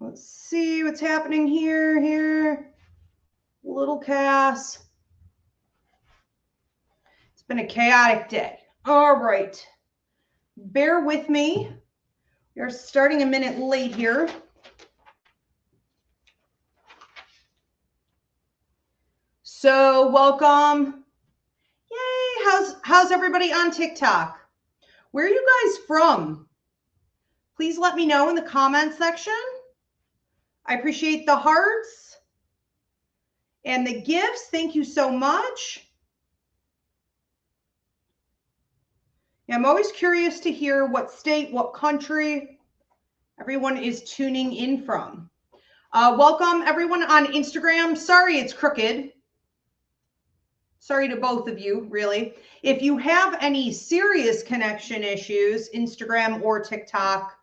Let's see what's happening here. Little Cass. It's been a chaotic day. All right. Bear with me. We're starting a minute late here. So welcome. Yay. How's everybody on TikTok? Where are you guys from? Please let me know in the comment section. I appreciate the hearts and the gifts. Thank you so much. Yeah, I'm always curious to hear what state, what country everyone is tuning in from. Welcome everyone on Instagram. Sorry it's crooked. Sorry to both of you, really. If you have any serious connection issues, Instagram or TikTok,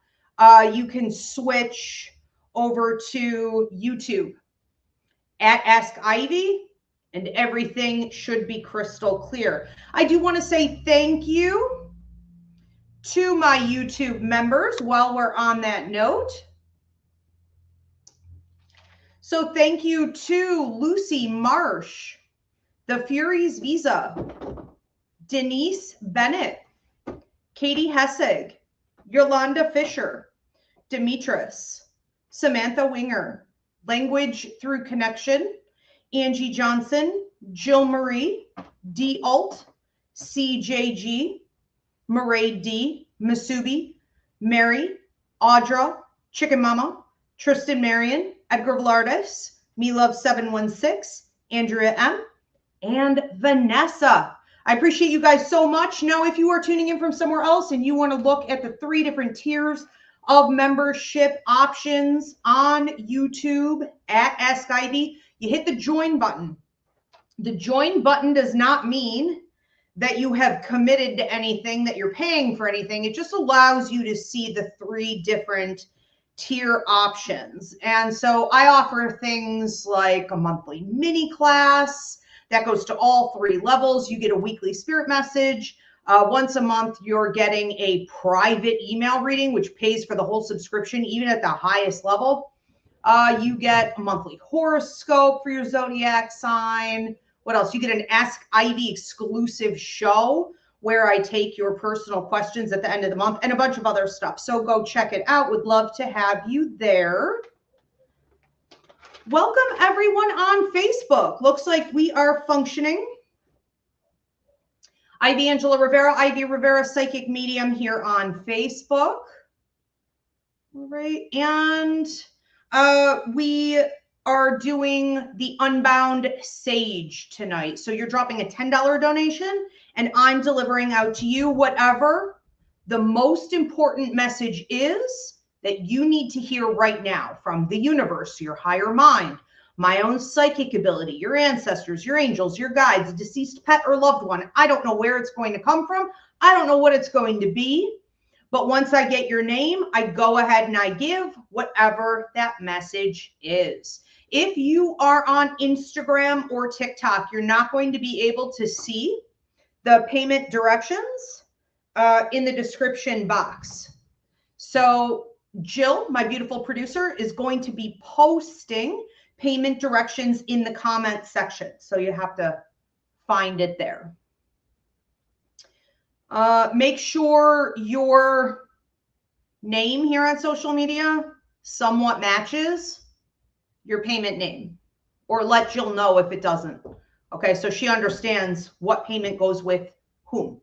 you can switch over to YouTube at Ask Ivy, and everything should be crystal clear. I do want to say thank you to my YouTube members while we're on that note. So thank you to Lucy Marsh, The Furies Visa, Denise Bennett, Katie Hessig, Yolanda Fisher, Demetris, Samantha Winger, Language Through Connection, Angie Johnson, Jill Marie, D. Alt, CJG, Marae D, Masubi, Mary, Audra, Chicken Mama, Tristan Marion, Edgar Vlardis, Me Love 716, Andrea M, and Vanessa. I appreciate you guys so much. Now, if you are tuning in from somewhere else and you want to look at the 3 different tiers of membership options on YouTube at Ask Ivy, you hit the join button. The join button does not mean that you have committed to anything, that you're paying for anything. It just allows you to see the 3 different tier options. And so I offer things like a monthly mini class that goes to all 3 levels. You get a weekly spirit message. Once a month, you're getting a private email reading, which pays for the whole subscription, even at the highest level. You get a monthly horoscope for your zodiac sign. What else? You get an Ask Ivy exclusive show where I take your personal questions at the end of the month and a bunch of other stuff. So go check it out. Would love to have you there. Welcome everyone on Facebook. Looks like we are functioning. Ivy Angela Rivera, Ivy Rivera Psychic Medium here on Facebook. All right, and we are doing the Unbound Sage tonight. So you're dropping a $10 donation and I'm delivering out to you whatever the most important message is that you need to hear right now from the universe, your higher mind, my own psychic ability, your ancestors, your angels, your guides, a deceased pet or loved one. I don't know where it's going to come from. I don't know what it's going to be. But once I get your name, I go ahead and I give whatever that message is. If you are on Instagram or TikTok, you're not going to be able to see the payment directions in the description box. So Jill, my beautiful producer, is going to be posting payment directions in the comment section. So you have to find it there. Make sure your name here on social media somewhat matches your payment name, or let Jill know if it doesn't. Okay, so she understands what payment goes with whom.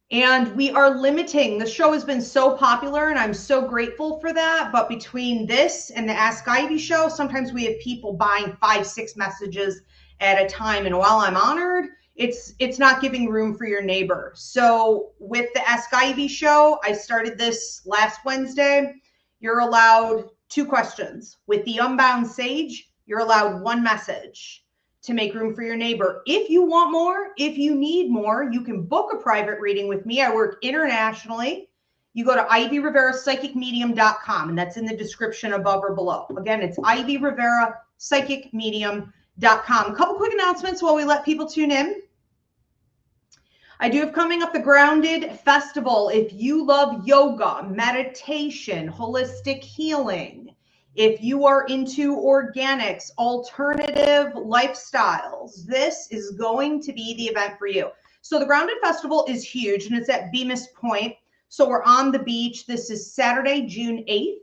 And we are limiting, the show has been so popular and I'm so grateful for that. But between this and the Ask Ivy show, sometimes we have people buying 5, 6 messages at a time. And while I'm honored, it's not giving room for your neighbor. So with the Ask Ivy show, I started this last Wednesday. You're allowed 2 questions. With the Unbound Sage, you're allowed 1 message to make room for your neighbor. If you want more, if you need more, you can book a private reading with me. I work internationally. You go to ivyriverapsychicmedium.com, and that's in the description above or below. Again, it's ivyriverapsychicmedium.com. A couple quick announcements while we let people tune in. I do have coming up the Grounded Festival. If you love yoga, meditation, holistic healing, If you are into organics, alternative lifestyles, this is going to be the event for you. So the Grounded Festival is huge, and it's at Bemis Point. So we're on the beach. This is Saturday, June 8th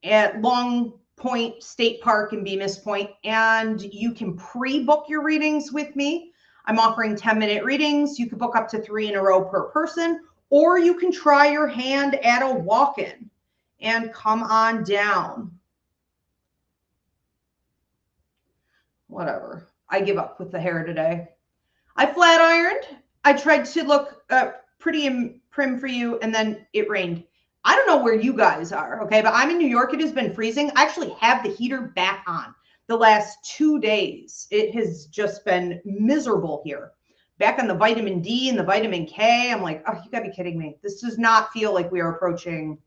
at Long Point State Park in Bemis Point, and you can pre-book your readings with me. I'm offering 10-minute readings. You can book up to 3 in a row per person, or you can try your hand at a walk-in and come on down. Whatever. I give up with the hair today. I flat ironed. I tried to look pretty and prim for you, and then it rained. I don't know where you guys are, okay? But I'm in New York. It has been freezing. I actually have the heater back on the last 2 days. It has just been miserable here. Back on the vitamin D and the vitamin K. I'm like, oh, you gotta be kidding me. This does not feel like we are approaching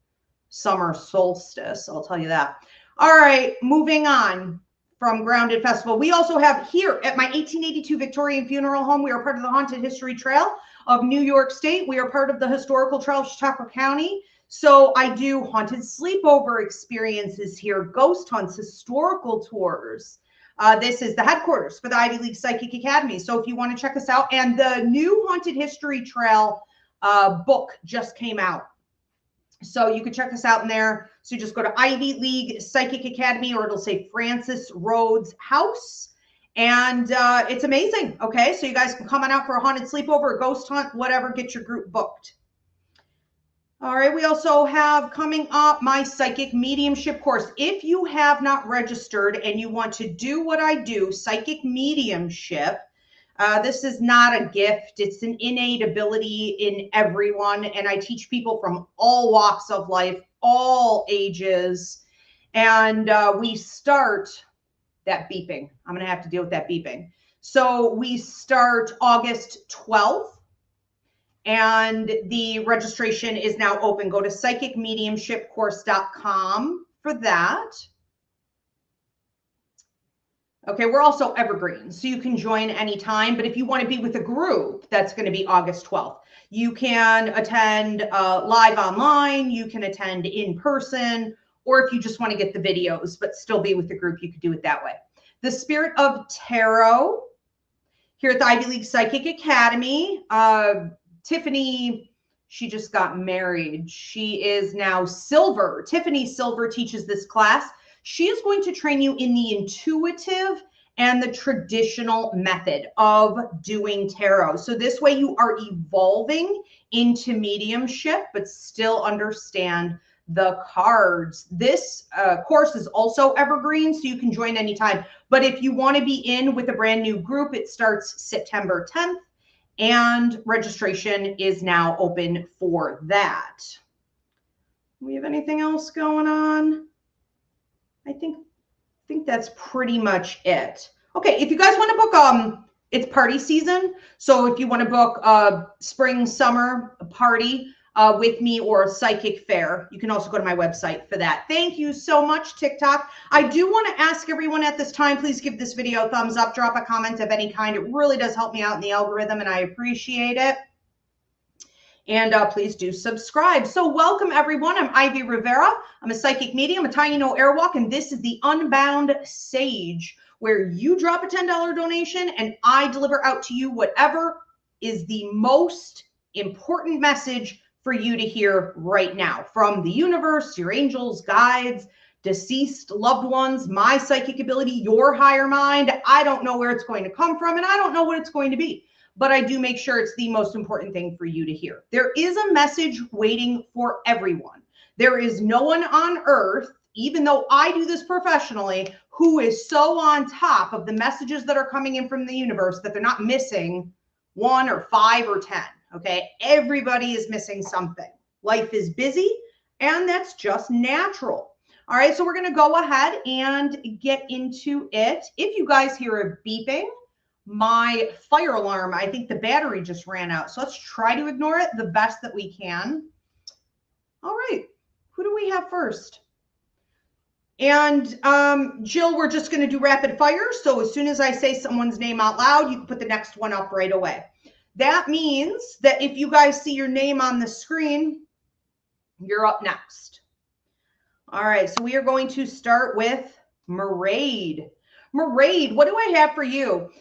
summer solstice. I'll tell you that. All right, moving on from Grounded Festival. We also have here at my 1882 Victorian Funeral Home, we are part of the Haunted History Trail of New York State. We are part of the Historical Trail of Chautauqua County. So I do haunted sleepover experiences here, ghost hunts, historical tours. This is the headquarters for the Ivy League Psychic Academy. So if you want to check us out, and the new Haunted History Trail book just came out. So you can check us out in there. So you just go to Ivy League Psychic Academy, or it'll say Francis Rhodes House. And it's amazing. Okay, so you guys can come on out for a haunted sleepover, a ghost hunt, whatever, get your group booked. All right, we also have coming up my Psychic Mediumship course. If you have not registered and you want to do what I do, Psychic Mediumship, this is not a gift. It's an innate ability in everyone. And I teach people from all walks of life, all ages. And we start that beeping. I'm going to have to deal with that beeping. So we start August 12th. And the registration is now open. Go to psychicmediumshipcourse.com for that. Okay, we're also evergreen, so you can join anytime. But if you want to be with a group, that's going to be August 12th. You can attend live online. You can attend in person. Or if you just want to get the videos, but still be with the group, you could do it that way. The Spirit of Tarot here at the Ivy League Psychic Academy. Tiffany, she just got married. She is now Silver. Tiffany Silver teaches this class. She is going to train you in the intuitive and the traditional method of doing tarot. So this way you are evolving into mediumship, but still understand the cards. This course is also evergreen, so you can join anytime. But if you want to be in with a brand new group, it starts September 10th. And registration is now open for that. Do we have anything else going on? I think that's pretty much it. Okay, if you guys want to book, it's party season. So if you want to book a spring, summer party with me, or a psychic fair, you can also go to my website for that. Thank you so much, TikTok. I do want to ask everyone at this time, please give this video a thumbs up, drop a comment of any kind. It really does help me out in the algorithm, and I appreciate it. And please do subscribe. So welcome, everyone. I'm Ivy Rivera. I'm a psychic medium, a tiny no airwalk, and this is the Unbound Sage, where you drop a $10 donation and I deliver out to you whatever is the most important message for you to hear right now from the universe, your angels, guides, deceased loved ones, my psychic ability, your higher mind. I don't know where it's going to come from, and I don't know what it's going to be, but I do make sure it's the most important thing for you to hear. There is a message waiting for everyone. There is no one on earth, even though I do this professionally, who is so on top of the messages that are coming in from the universe that they're not missing 1 or 5 or 10. Okay, everybody is missing something. Life is busy, and that's just natural. All right, so we're going to go ahead and get into it. If you guys hear a beeping, my fire alarm, I think the battery just ran out. So let's try to ignore it the best that we can. All right, who do we have first? And Jill, we're just going to do rapid fire. So as soon as I say someone's name out loud, you can put the next one up right away. That means that if you guys see your name on the screen, you're up next. All right, so we are going to start with Mairead. Mairead, what do I have for you?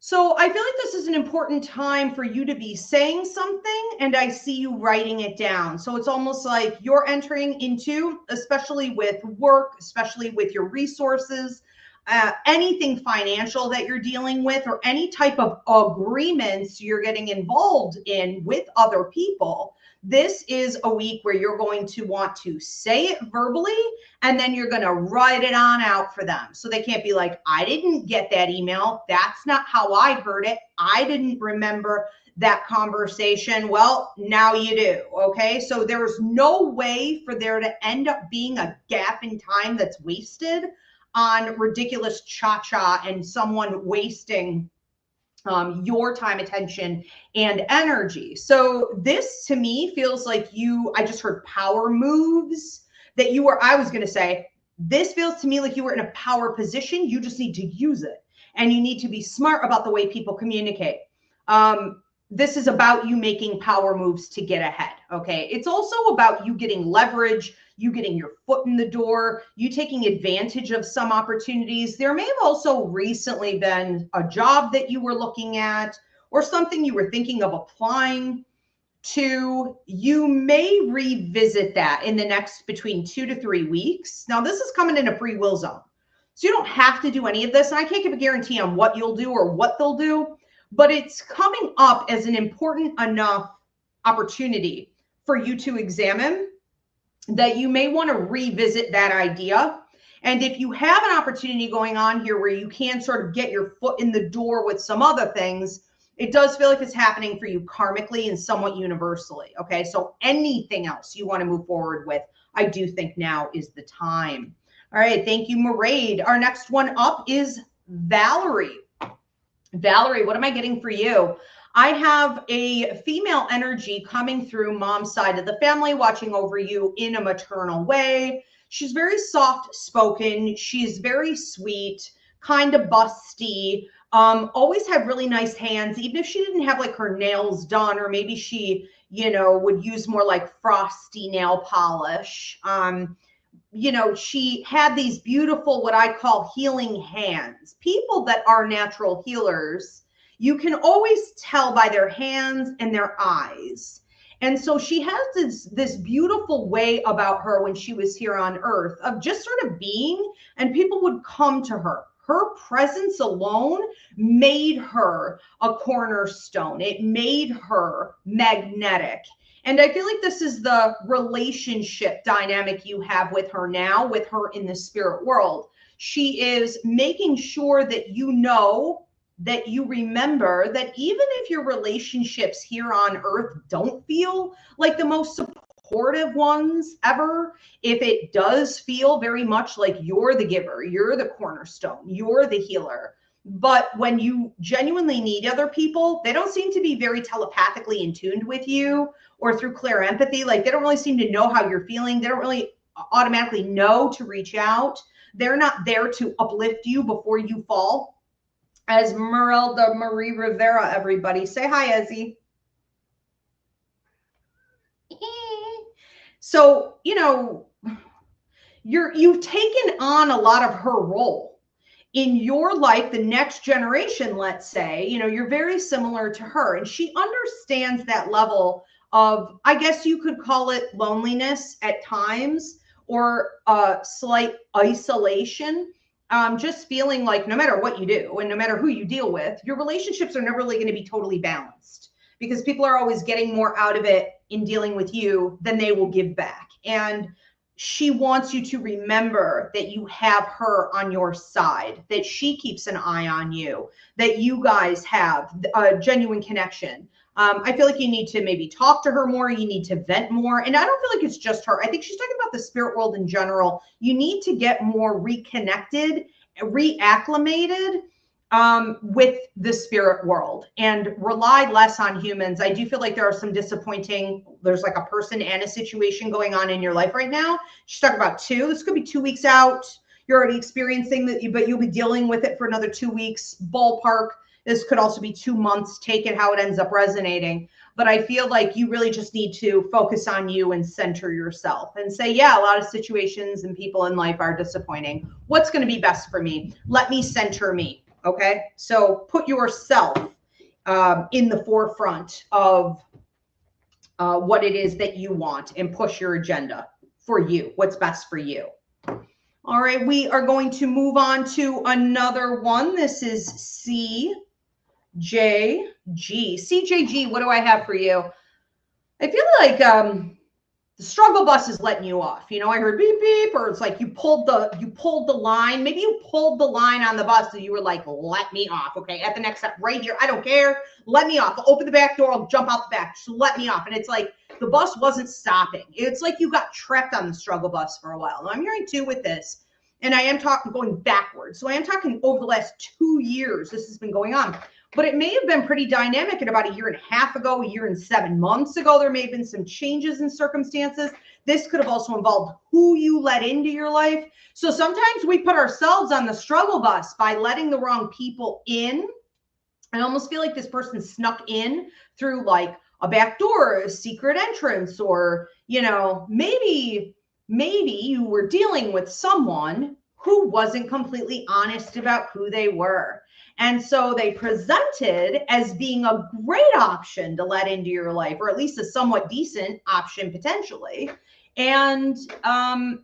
So I feel like this is an important time for you to be saying something, and I see you writing it down. So it's almost like you're entering into, especially with work, especially with your resources, anything financial that you're dealing with, or any type of agreements you're getting involved in with other people. This is a week where you're going to want to say it verbally, and then you're going to write it on out for them. So they can't be like, I didn't get that email. That's not how I heard it. I didn't remember that conversation. Well, now you do. Okay. So there's no way for there to end up being a gap in time that's wasted on ridiculous cha-cha and someone wasting your time, attention, and energy. So this to me feels like I just heard power moves that you were, I was going to say, this feels to me like you were in a power position. You just need to use it, and you need to be smart about the way people communicate. This is about you making power moves to get ahead. Okay. It's also about you getting leverage, you getting your foot in the door, you taking advantage of some opportunities. There may have also recently been a job that you were looking at or something you were thinking of applying to. You may revisit that in the next between 2 to 3 weeks. Now, this is coming in a free will zone. So you don't have to do any of this. And I can't give a guarantee on what you'll do or what they'll do, but it's coming up as an important enough opportunity for you to examine that you may want to revisit that idea. And if you have an opportunity going on here where you can sort of get your foot in the door with some other things, it does feel like it's happening for you karmically and somewhat universally. Okay. So anything else you want to move forward with, I do think now is the time. All right. Thank you, Mairead. Our next one up is Valerie. Valerie, what am I getting for you? I have a female energy coming through mom's side of the family, watching over you in a maternal way. She's very soft spoken. She's very sweet, kind of busty, always had really nice hands, even if she didn't have like her nails done, or maybe she, would use more like frosty nail polish. She had these beautiful, what I call healing hands. People that are natural healers, you can always tell by their hands and their eyes. And so she has this beautiful way about her when she was here on earth of just sort of being, and people would come to her. Her presence alone made her a cornerstone. It made her magnetic. And I feel like this is the relationship dynamic you have with her now, with her in the spirit world. She is making sure that that you remember that even if your relationships here on earth don't feel like the most supportive ones ever, if it does feel very much like you're the giver, you're the cornerstone, you're the healer, but when you genuinely need other people, they don't seem to be very telepathically in tuned with you or through clear empathy. Like they don't really seem to know how you're feeling. They don't really automatically know to reach out. They're not there to uplift you before you fall. Esmeralda Marie Rivera, everybody. Say hi, Ezzy. So, you've taken on a lot of her role. In your life, the next generation, let's say, you're very similar to her, and she understands that level of, I guess you could call it loneliness at times, or slight isolation. Just feeling like no matter what you do and no matter who you deal with, your relationships are never really going to be totally balanced, because people are always getting more out of it in dealing with you than they will give back. And she wants you to remember that you have her on your side, that she keeps an eye on you, that you guys have a genuine connection. I feel like you need to maybe talk to her more. You need to vent more. And I don't feel like it's just her. I think she's talking about the spirit world in general. You need to get more reconnected, reacclimated with the spirit world and rely less on humans. I do feel like there's like a person and a situation going on in your life right now. She's talking about 2. This could be 2 weeks out. You're already experiencing that, but you'll be dealing with it for another 2 weeks, ballpark. This could also be 2 months. Take it how it ends up resonating. But I feel like you really just need to focus on you and center yourself and say, yeah, a lot of situations and people in life are disappointing. What's going to be best for me? Let me center me. Okay. So put yourself in the forefront of what it is that you want and push your agenda for you, what's best for you. All right, we are going to move on to another one. This is CJG. CJG, what do I have for you? I feel like the struggle bus is letting you off. You know, I heard beep beep, or it's like you pulled the line. Maybe you pulled the line on the bus and you were like, let me off. Okay, at the next step right here, I don't care. Let me off. I'll open the back door. I'll jump out the back. Just let me off. And it's like the bus wasn't stopping. It's like you got trapped on the struggle bus for a while. Now, I'm hearing too with this, and I am talking going backwards. So I am talking over the last 2 years. This has been going on. But it may have been pretty dynamic at about 1.5 years ago, 1 year and 7 months ago. There may have been some changes in circumstances. This could have also involved who you let into your life. So sometimes we put ourselves on the struggle bus by letting the wrong people in. I almost feel like this person snuck in through like a back door, a secret entrance, or, you know, maybe you were dealing with someone who wasn't completely honest about who they were. And so they presented as being a great option to let into your life, or at least a somewhat decent option potentially. And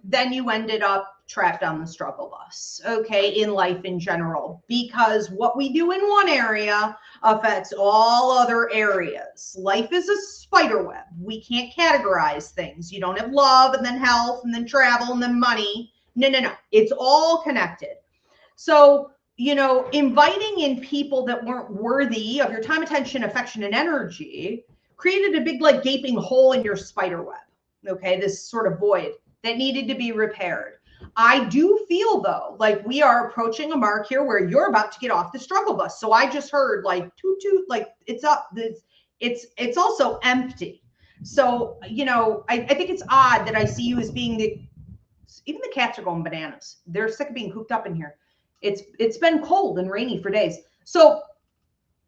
then you ended up trapped on the struggle bus, okay, in life in general, because what we do in one area affects all other areas. Life is a spider web. We can't categorize things. You don't have love and then health and then travel and then money. No. It's all connected. So, you know, inviting in people that weren't worthy of your time, attention, affection, and energy created a big, like, gaping hole in your spider web. Okay, this sort of void that needed to be repaired. I do feel, though, like we are approaching a mark here where you're about to get off the struggle bus. So I just heard like toot toot, like it's up. It's also empty. So, you know, I think it's odd that I see you as being even the cats are going bananas. They're sick of being cooped up in here. It's been cold and rainy for days. So,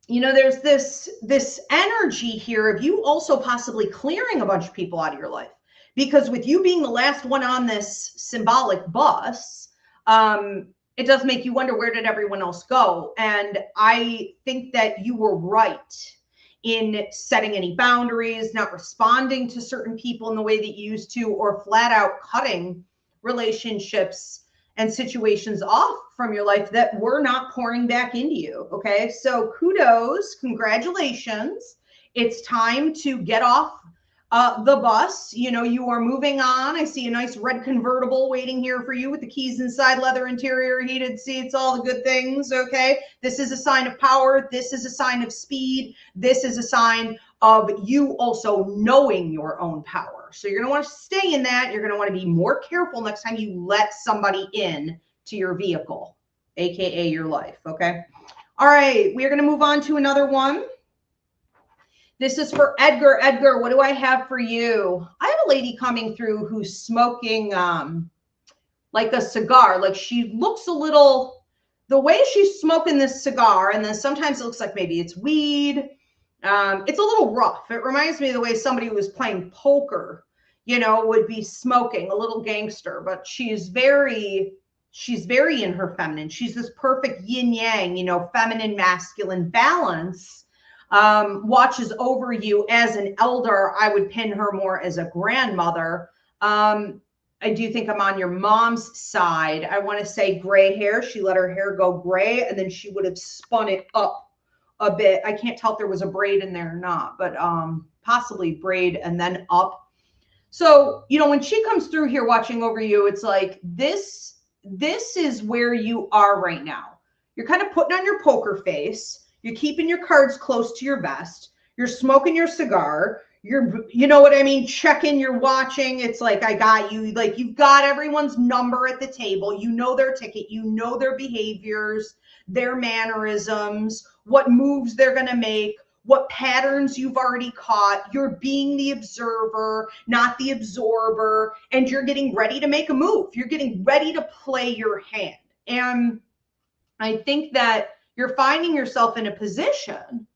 you know, there's this energy here of you also possibly clearing a bunch of people out of your life. Because with you being the last one on this symbolic bus, it does make you wonder, where did everyone else go? And I think that you were right in setting any boundaries, not responding to certain people in the way that you used to, or flat out cutting relationships and situations off from your life that were not pouring back into you. Okay, so kudos, congratulations. It's time to get off the bus. You know, you are moving on. I see a nice red convertible waiting here for you with the keys inside, leather interior, heated seats, all the good things. Okay, this is a sign of power. This is a sign of speed. This is a sign of you also knowing your own power. So you're going to want to stay in that. You're going to want to be more careful next time you let somebody in to your vehicle, aka your life. Okay, all right, we are going to move on to another one. This is for Edgar. Edgar, what do I have for you? I have a lady coming through who's smoking like a cigar. Like she looks a little, the way she's smoking this cigar, and then sometimes it looks like maybe it's weed. It's a little rough. It reminds me of the way somebody who was playing poker, you know, would be smoking, a little gangster, but she's very in her feminine. She's this perfect yin yang, you know, feminine, masculine balance. Watches over you as an elder. I would pin her more as a grandmother. I do think I'm on your mom's side. I want to say gray hair. She let her hair go gray, and then she would have spun it up a bit. I can't tell if there was a braid in there or not, but possibly braid and then up. So, you know, when she comes through here watching over you, it's like this is where you are right now. You're kind of putting on your poker face. You're keeping your cards close to your vest. You're smoking your cigar. You know what I mean? Checking, you're watching. It's like, I got you. Like, you've got everyone's number at the table. You know their ticket. You know their behaviors, their mannerisms, what moves they're going to make, what patterns you've already caught. You're being the observer, not the absorber. And you're getting ready to make a move. You're getting ready to play your hand. And I think that You're finding yourself in a position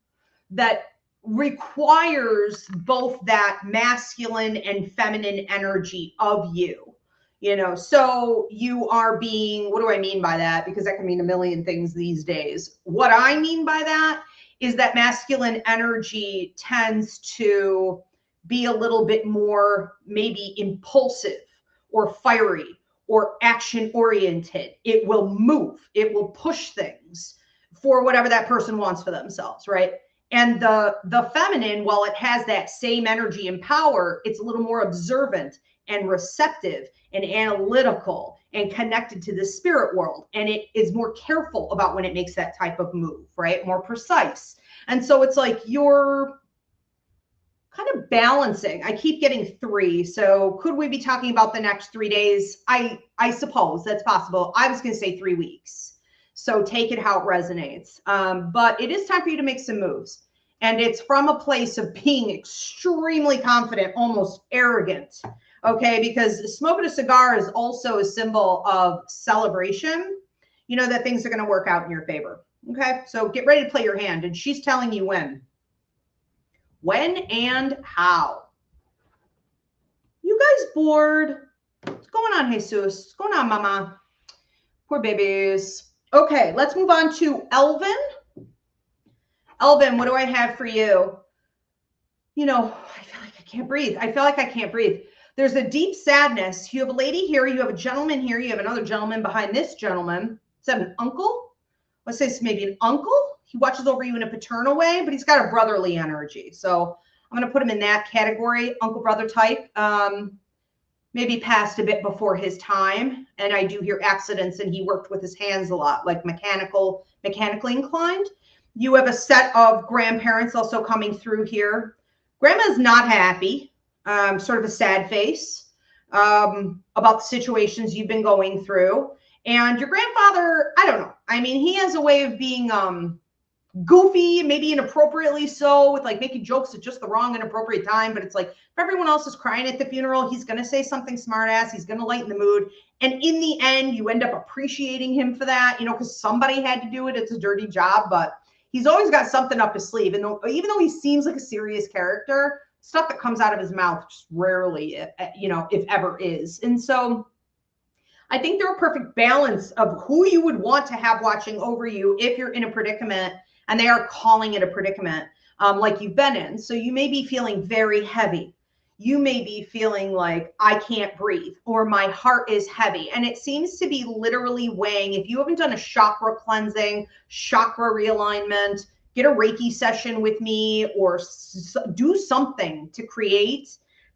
that requires both that masculine and feminine energy of you. You know, so you are being, what do I mean by that? Because that can mean a million things these days. What I mean by that is that masculine energy tends to be a little bit more maybe impulsive or fiery or action oriented. It will move, it will push things for whatever that person wants for themselves, right? And the feminine, while it has that same energy and power, it's a little more observant and receptive and analytical and connected to the spirit world. And it is more careful about when it makes that type of move, right? More precise. And so it's like you're kind of balancing. I keep getting 3. So could we be talking about the next 3 days? I suppose that's possible. I was going to say 3 weeks. So take it how it resonates. But it is time for you to make some moves. And it's from a place of being extremely confident, almost arrogant. Okay, because smoking a cigar is also a symbol of celebration. You know that things are going to work out in your favor. Okay, so get ready to play your hand. And she's telling you when. When and how. You guys bored? What's going on, Jesus? What's going on, mama? Poor babies. Okay, let's move on to Elvin. Elvin, what do I have for you? You know, I feel like I can't breathe. I feel like I can't breathe. There's a deep sadness. You have a lady here. You have a gentleman here. You have another gentleman behind this gentleman. Is that an uncle? Let's say it's maybe an uncle. He watches over you in a paternal way, but he's got a brotherly energy. So I'm going to put him in that category, uncle brother type. Maybe passed a bit before his time. And I do hear accidents, and he worked with his hands a lot, like mechanically inclined. You have a set of grandparents also coming through here. Grandma's not happy. Sort of a sad face about the situations you've been going through. And your grandfather, I don't know. I mean, he has a way of being goofy, maybe inappropriately so, with like making jokes at just the wrong inappropriate time. But it's like, if everyone else is crying at the funeral, he's going to say something smart ass. He's going to lighten the mood. And in the end, you end up appreciating him for that, you know, because somebody had to do it. It's a dirty job, but he's always got something up his sleeve. And even though he seems like a serious character, stuff that comes out of his mouth just rarely, you know, if ever is. And so I think they're a perfect balance of who you would want to have watching over you if you're in a predicament, and they are calling it a predicament like you've been in. So you may be feeling very heavy. You may be feeling like, I can't breathe, or my heart is heavy. And it seems to be literally weighing. If you haven't done a chakra cleansing, chakra realignment, get a Reiki session with me, or do something to create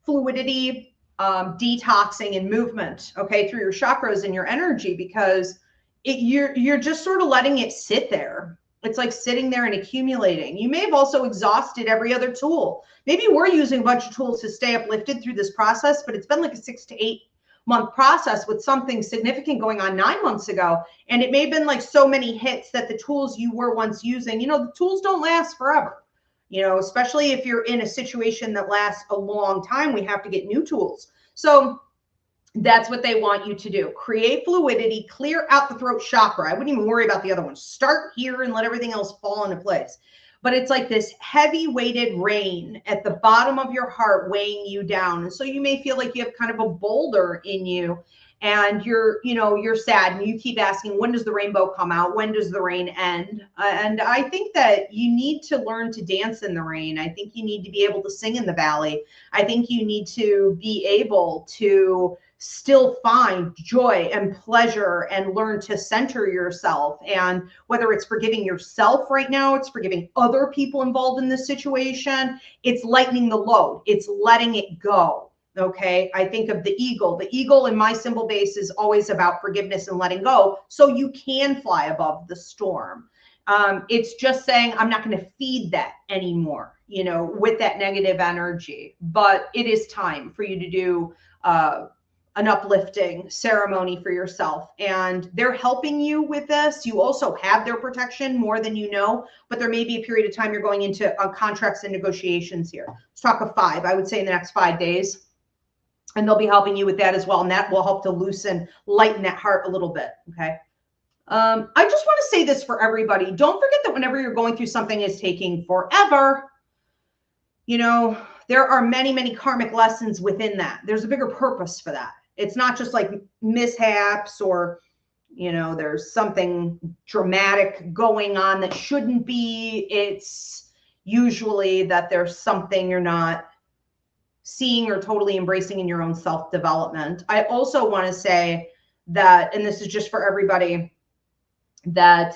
fluidity, detoxing and movement, okay, through your chakras and your energy, because you're just sort of letting it sit there. It's like sitting there and accumulating. You may have also exhausted every other tool. Maybe we're using a bunch of tools to stay uplifted through this process, but it's been like a 6 to 8 month process with something significant going on 9 months ago. And it may have been like so many hits that the tools you were once using, you know, the tools don't last forever, you know, especially if you're in a situation that lasts a long time, we have to get new tools. So that's what they want you to do. Create fluidity, clear out the throat chakra. I wouldn't even worry about the other ones. Start here and let everything else fall into place. But it's like this heavy weighted rain at the bottom of your heart weighing you down. And so you may feel like you have kind of a boulder in you, and you're sad, and you keep asking, when does the rainbow come out? When does the rain end? And I think that you need to learn to dance in the rain. I think you need to be able to sing in the valley. I think you need to be able to still find joy and pleasure and learn to center yourself. And whether it's forgiving yourself right now, it's forgiving other people involved in this situation, it's lightening the load, it's letting it go. Okay, I think of the eagle. The eagle in my symbol base is always about forgiveness and letting go, so you can fly above the storm. It's just saying, I'm not going to feed that anymore, you know, with that negative energy. But it is time for you to do an uplifting ceremony for yourself, and they're helping you with this. You also have their protection more than you know, but there may be a period of time you're going into contracts and negotiations here. Let's talk of 5, I would say in the next 5 days. And they'll be helping you with that as well. And that will help to lighten that heart a little bit. Okay. I just want to say this for everybody. Don't forget that whenever you're going through something is taking forever, you know, there are many, many karmic lessons within that. There's a bigger purpose for that. It's not just like mishaps or, you know, there's something dramatic going on that shouldn't be. It's usually that there's something you're not seeing or totally embracing in your own self-development. I also want to say that, and this is just for everybody, that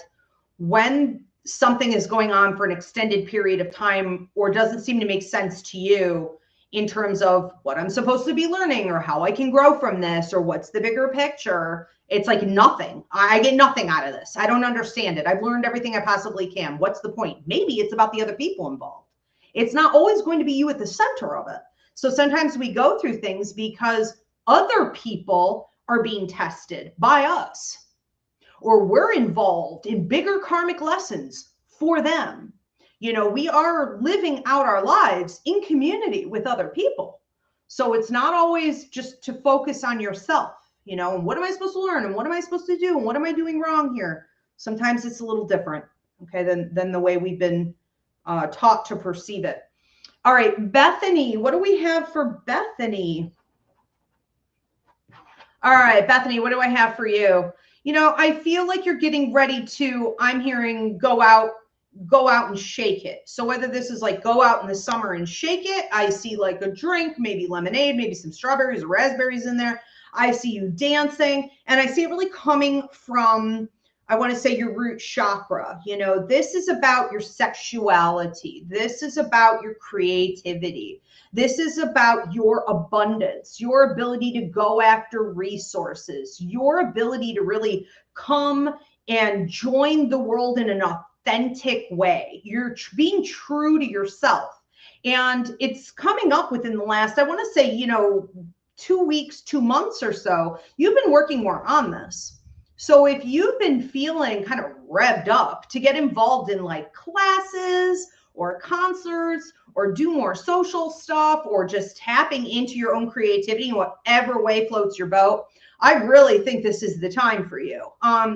when something is going on for an extended period of time or doesn't seem to make sense to you in terms of what I'm supposed to be learning or how I can grow from this or what's the bigger picture, it's like nothing. I get nothing out of this. I don't understand it. I've learned everything I possibly can. What's the point? Maybe it's about the other people involved. It's not always going to be you at the center of it. So sometimes we go through things because other people are being tested by us, or we're involved in bigger karmic lessons for them. You know, we are living out our lives in community with other people. So it's not always just to focus on yourself, you know, and what am I supposed to learn? And what am I supposed to do? And what am I doing wrong here? Sometimes it's a little different, okay, than the way we've been taught to perceive it. All right, Bethany, what do we have for Bethany? All right, Bethany, what do I have for you? You know, I feel like you're getting ready to, I'm hearing go out and shake it. So whether this is like go out in the summer and shake it, I see like a drink, maybe lemonade, maybe some strawberries or raspberries in there. I see you dancing, and I see it really coming from, I want to say, your root chakra. You know, this is about your sexuality. This is about your creativity. This is about your abundance, your ability to go after resources, your ability to really come and join the world in an authentic way. You're being true to yourself. And it's coming up within the last, I want to say, you know, 2 weeks, 2 months or so, you've been working more on this. So if you've been feeling kind of revved up to get involved in like classes or concerts or do more social stuff or just tapping into your own creativity in whatever way floats your boat, I really think this is the time for you.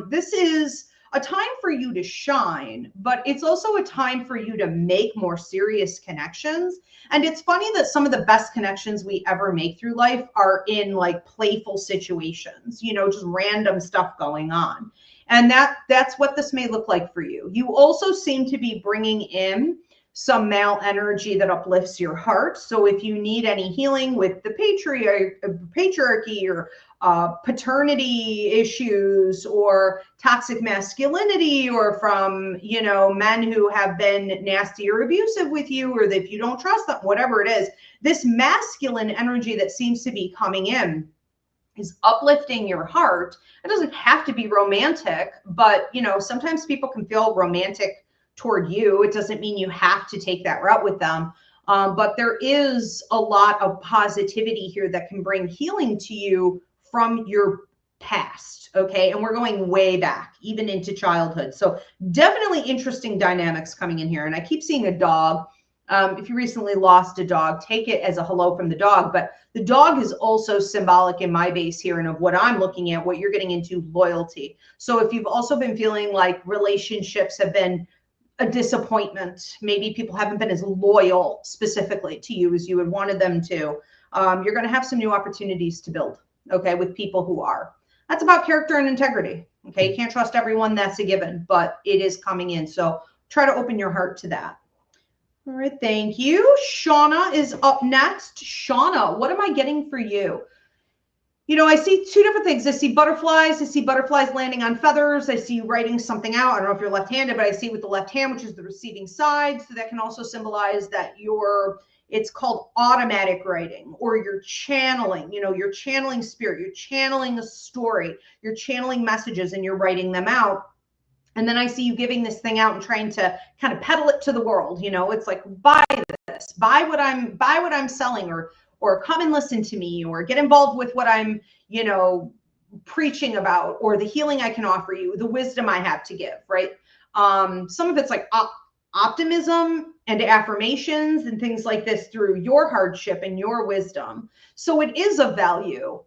This is a time for you to shine, but it's also a time for you to make more serious connections. And it's funny that some of the best connections we ever make through life are in like playful situations, you know, just random stuff going on. And that's what this may look like for you. You also seem to be bringing in some male energy that uplifts your heart. So if you need any healing with the patriarchy or paternity issues or toxic masculinity, or from, you know, men who have been nasty or abusive with you, or if you don't trust them, whatever it is, this masculine energy that seems to be coming in is uplifting your heart. It doesn't have to be romantic, but, you know, sometimes people can feel romantic toward you. It doesn't mean you have to take that route with them. But there is a lot of positivity here that can bring healing to you from your past. Okay. And we're going way back, even into childhood. So definitely interesting dynamics coming in here. And I keep seeing a dog. If you recently lost a dog, take it as a hello from the dog. But the dog is also symbolic in my base here, and of what I'm looking at, what you're getting into, loyalty. So if you've also been feeling like relationships have been a disappointment, maybe people haven't been as loyal specifically to you as you had wanted them to, you're going to have some new opportunities to build, okay, with people who are. That's about character and integrity, okay? You can't trust everyone, that's a given, but it is coming in. So try to open your heart to that. All right, thank you. Shauna is up next. Shauna, what am I getting for you? You know, I see two different things. I see butterflies. I see butterflies landing on feathers. I see you writing something out. I don't know if you're left-handed, but I see it with the left hand, which is the receiving side. So that can also symbolize that it's called automatic writing, or you're channeling, you know, you're channeling spirit, you're channeling a story, you're channeling messages, and you're writing them out. And then I see you giving this thing out and trying to kind of peddle it to the world. You know, it's like, buy this, buy what I'm selling, or come and listen to me, or get involved with what I'm, you know, preaching about, or the healing I can offer you, the wisdom I have to give, right? Some of it's like optimism and affirmations and things like this through your hardship and your wisdom. So it is of value.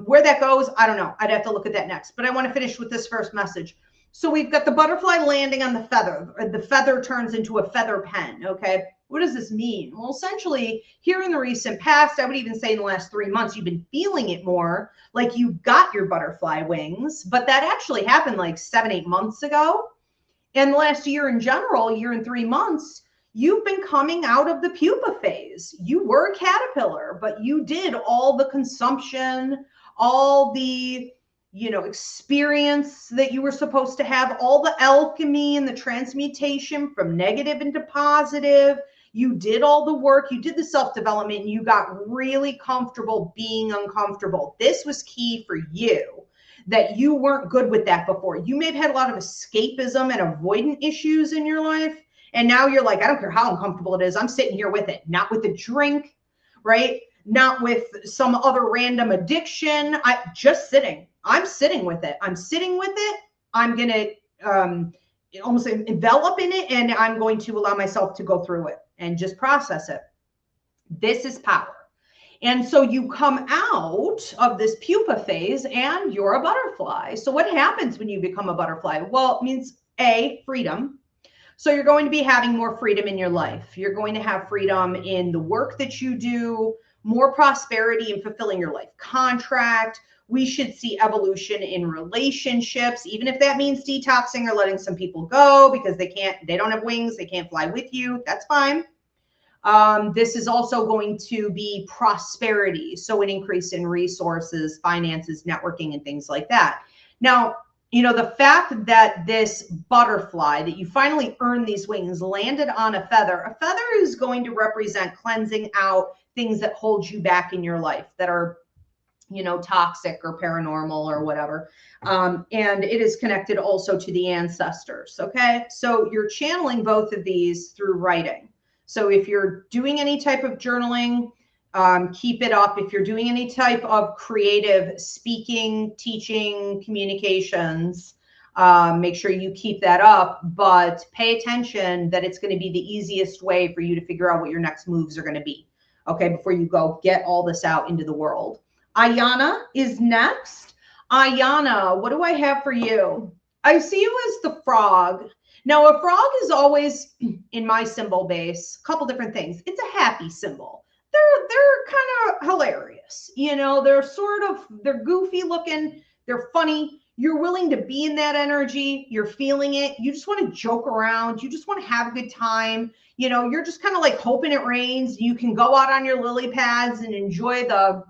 Where that goes, I don't know. I'd have to look at that next. But I want to finish with this first message. So we've got the butterfly landing on the feather, or the feather turns into a feather pen, okay? What does this mean? Well, essentially, here in the recent past, I would even say in the last 3 months, you've been feeling it more, like you got your butterfly wings, but that actually happened like 7, 8 months ago. And the last year in general, year and 3 months, you've been coming out of the pupa phase. You were a caterpillar, but you did all the consumption, all the experience that you were supposed to have, all the alchemy and the transmutation from negative into positive. You did all the work, you did the self-development, and you got really comfortable being uncomfortable. This was key for you, that you weren't good with that before. You may have had a lot of escapism and avoidant issues in your life. And now you're like, I don't care how uncomfortable it is. I'm sitting here with it, not with a drink, right? Not with some other random addiction. Just sitting. I'm sitting with it. I'm sitting with it. I'm going to almost envelop in it, and I'm going to allow myself to go through it and just process it. This is power. And so you come out of this pupa phase and you're a butterfly. So what happens when you become a butterfly? Well, it means freedom. So you're going to be having more freedom in your life. You're going to have freedom in the work that you do, more prosperity in fulfilling your life contract. We should see evolution in relationships, even if that means detoxing or letting some people go because they don't have wings, they can't fly with you. That's fine. This is also going to be prosperity. So an increase in resources, finances, networking, and things like that. Now, the fact that this butterfly, that you finally earned these wings, landed on a feather is going to represent cleansing out things that hold you back in your life that are, toxic or paranormal or whatever. And it is connected also to the ancestors. Okay. So you're channeling both of these through writing. So if you're doing any type of journaling, keep it up. If you're doing any type of creative speaking, teaching, communications, make sure you keep that up, but pay attention that it's going to be the easiest way for you to figure out what your next moves are going to be. Okay, before you go get all this out into the world. Ayana is next. Ayana, what do I have for you? I see you as the frog. Now, a frog is always in my symbol base, a couple different things. It's a happy symbol. They're kind of hilarious. They're goofy looking. They're funny. You're willing to be in that energy. You're feeling it. You just want to joke around. You just want to have a good time. You're just kind of like hoping it rains. You can go out on your lily pads and enjoy the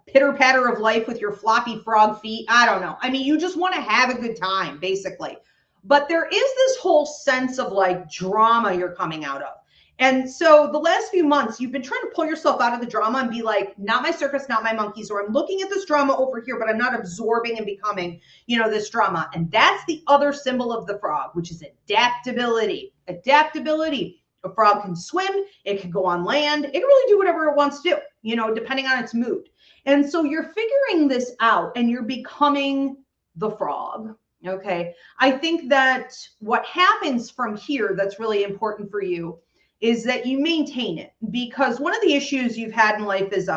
pitter patter of life with your floppy frog feet. I don't know. I mean, you just want to have a good time, basically. But there is this whole sense of like drama you're coming out of. And so the last few months, you've been trying to pull yourself out of the drama and be like, not my circus, not my monkeys, or I'm looking at this drama over here, but I'm not absorbing and becoming, this drama. And that's the other symbol of the frog, which is adaptability. Adaptability. A frog can swim. It can go on land. It can really do whatever it wants to do, depending on its mood. And so you're figuring this out and you're becoming the frog. Okay. I think that what happens from here that's really important for you is that you maintain it, because one of the issues you've had in life is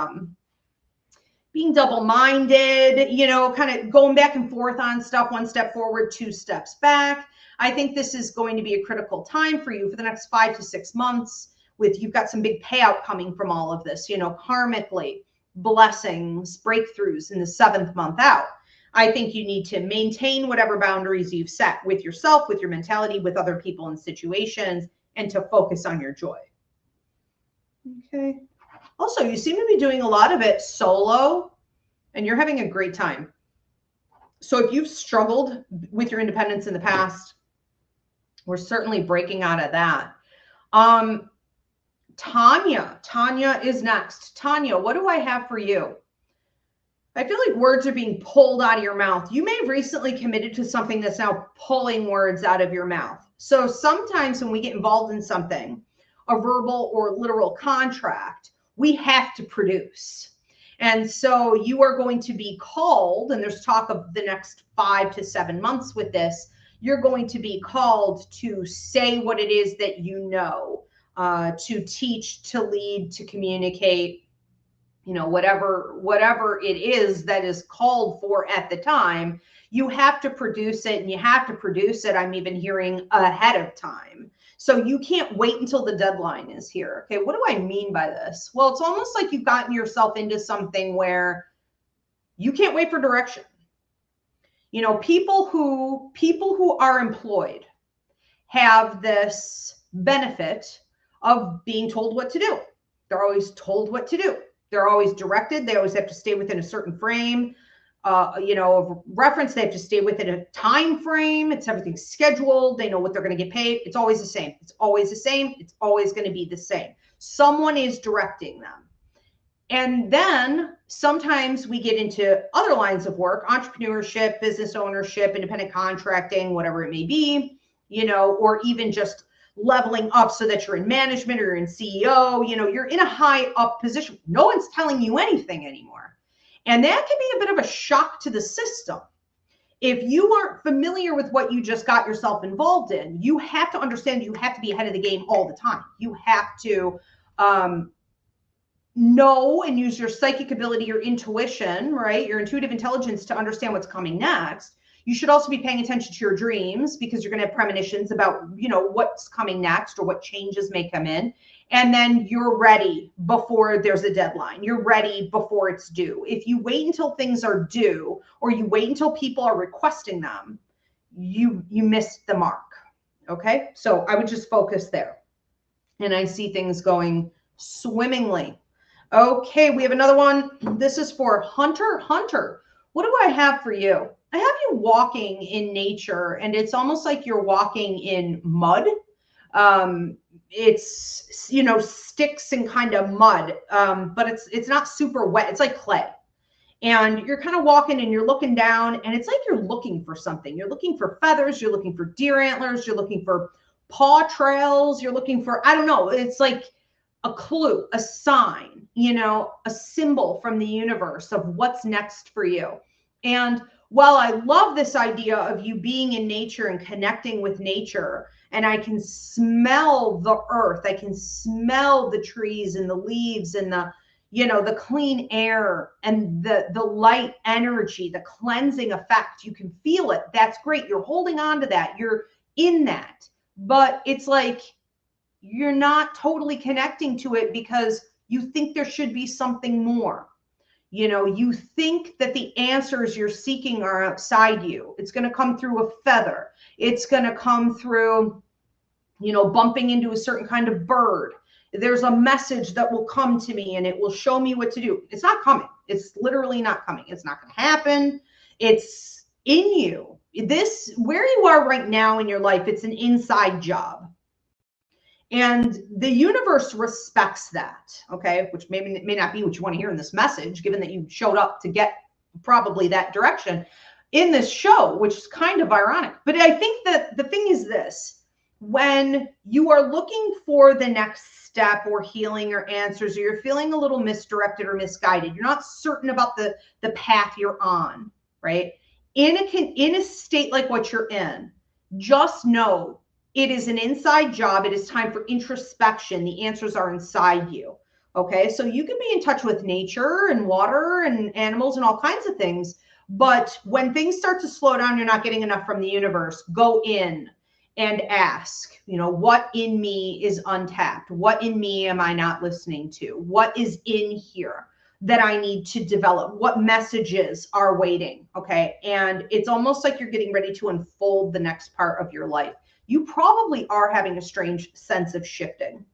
being double-minded, kind of going back and forth on stuff, 1 step forward, 2 steps back. I think this is going to be a critical time for you for the next 5 to 6 months. You've got some big payout coming from all of this, karmically, blessings, breakthroughs in the 7th month out. I think you need to maintain whatever boundaries you've set with yourself, with your mentality, with other people and situations, and to focus on your joy. Okay. Also, you seem to be doing a lot of it solo, and you're having a great time. So if you've struggled with your independence in the past, we're certainly breaking out of that. Tanya is next. Tanya, what do I have for you? I feel like words are being pulled out of your mouth. You may have recently committed to something that's now pulling words out of your mouth. So sometimes when we get involved in something, a verbal or literal contract, we have to produce. And so you are going to be called, and there's talk of the next 5 to 7 months with this, you're going to be called to say what it is that you know, to teach, to lead, to communicate, whatever it is that is called for at the time. You have to produce it, and you have to produce it, I'm even hearing, ahead of time. So you can't wait until the deadline is here. Okay, what do I mean by this? Well, it's almost like you've gotten yourself into something where you can't wait for direction. You know, people who are employed have this benefit of being told what to do. They're always told what to do. They're always directed. They always have to stay within a certain frame, you know, of reference. They have to stay within a time frame. It's everything scheduled. They know what they're going to get paid. It's always the same. It's always the same. It's always going to be the same. Someone is directing them. And then sometimes we get into other lines of work, entrepreneurship, business ownership, independent contracting, whatever it may be, you know, or even just leveling up so that you're in management or you're in CEO, you know, you're in a high up position. No one's telling you anything anymore. And that can be a bit of a shock to the system. If you aren't familiar with what you just got yourself involved in, you have to understand you have to be ahead of the game all the time. You have to know and use your psychic ability, your intuition, right? Your intuitive intelligence to understand what's coming next. You should also be paying attention to your dreams because you're going to have premonitions about, you know, what's coming next or what changes may come in. And then you're ready before there's a deadline. You're ready before it's due. If you wait until things are due or you wait until people are requesting them, you missed the mark. Okay. So I would just focus there. And I see things going swimmingly. Okay, we have another one. This is for Hunter. Hunter, what do I have for you? I have you walking in nature, and it's almost like you're walking in mud. It's, you know, sticks and kind of mud, but it's not super wet. It's like clay. And you're kind of walking and you're looking down, and it's like you're looking for something. You're looking for feathers. You're looking for deer antlers. You're looking for paw trails. You're looking for, I don't know. It's like a clue, a sign, you know, a symbol from the universe of what's next for you. And while I love this idea of you being in nature and connecting with nature, and I can smell the earth, I can smell the trees and the leaves and the, you know, the clean air and the light energy, the cleansing effect, you can feel it. That's great. You're holding on to that. You're in that. But it's like, you're not totally connecting to it because you think there should be something more. You know, you think that the answers you're seeking are outside you. It's going to come through a feather. It's going to come through, you know, bumping into a certain kind of bird. There's a message that will come to me and it will show me what to do. It's not coming. It's literally not coming. It's not going to happen. It's in you. This, where you are right now in your life, it's an inside job. And the universe respects that, okay, which may not be what you want to hear in this message, given that you showed up to get probably that direction in this show, which is kind of ironic. But I think that the thing is this, when you are looking for the next step or healing or answers, or you're feeling a little misdirected or misguided, you're not certain about the path you're on, right? In a state like what you're in, just know it is an inside job. It is time for introspection. The answers are inside you. Okay. So you can be in touch with nature and water and animals and all kinds of things. But when things start to slow down, you're not getting enough from the universe. Go in and ask, you know, what in me is untapped? What in me am I not listening to? What is in here that I need to develop? What messages are waiting? Okay. And it's almost like you're getting ready to unfold the next part of your life. You probably are having a strange sense of shifting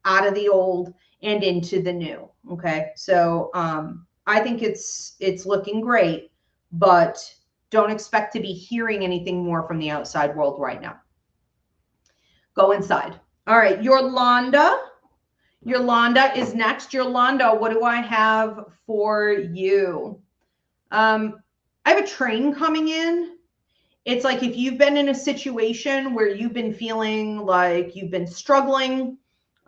out of the old and into the new. Okay. So I think it's looking great, but don't expect to be hearing anything more from the outside world right now. Go inside. All right. Yolanda is next. Yolanda, what do I have for you? I have a train coming in. It's like if you've been in a situation where you've been feeling like you've been struggling,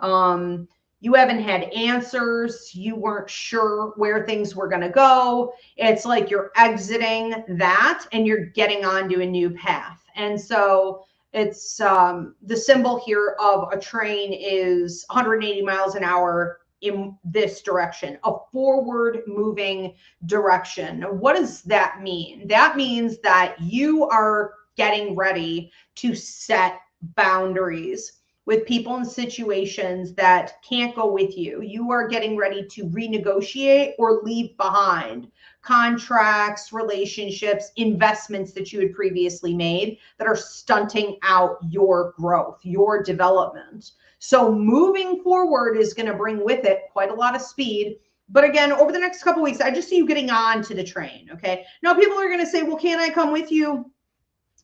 you haven't had answers, you weren't sure where things were going to go. It's like you're exiting that and you're getting onto a new path. And so it's the symbol here of a train is 180 miles an hour in this direction, a forward moving direction. What does that mean? That means that you are getting ready to set boundaries with people and situations that can't go with you. You are getting ready to renegotiate or leave behind contracts, relationships, investments that you had previously made that are stunting out your growth, your development. So moving forward is going to bring with it quite a lot of speed. But again, over the next couple of weeks, I just see you getting on to the train. Okay. Now people are going to say, well, can I come with you?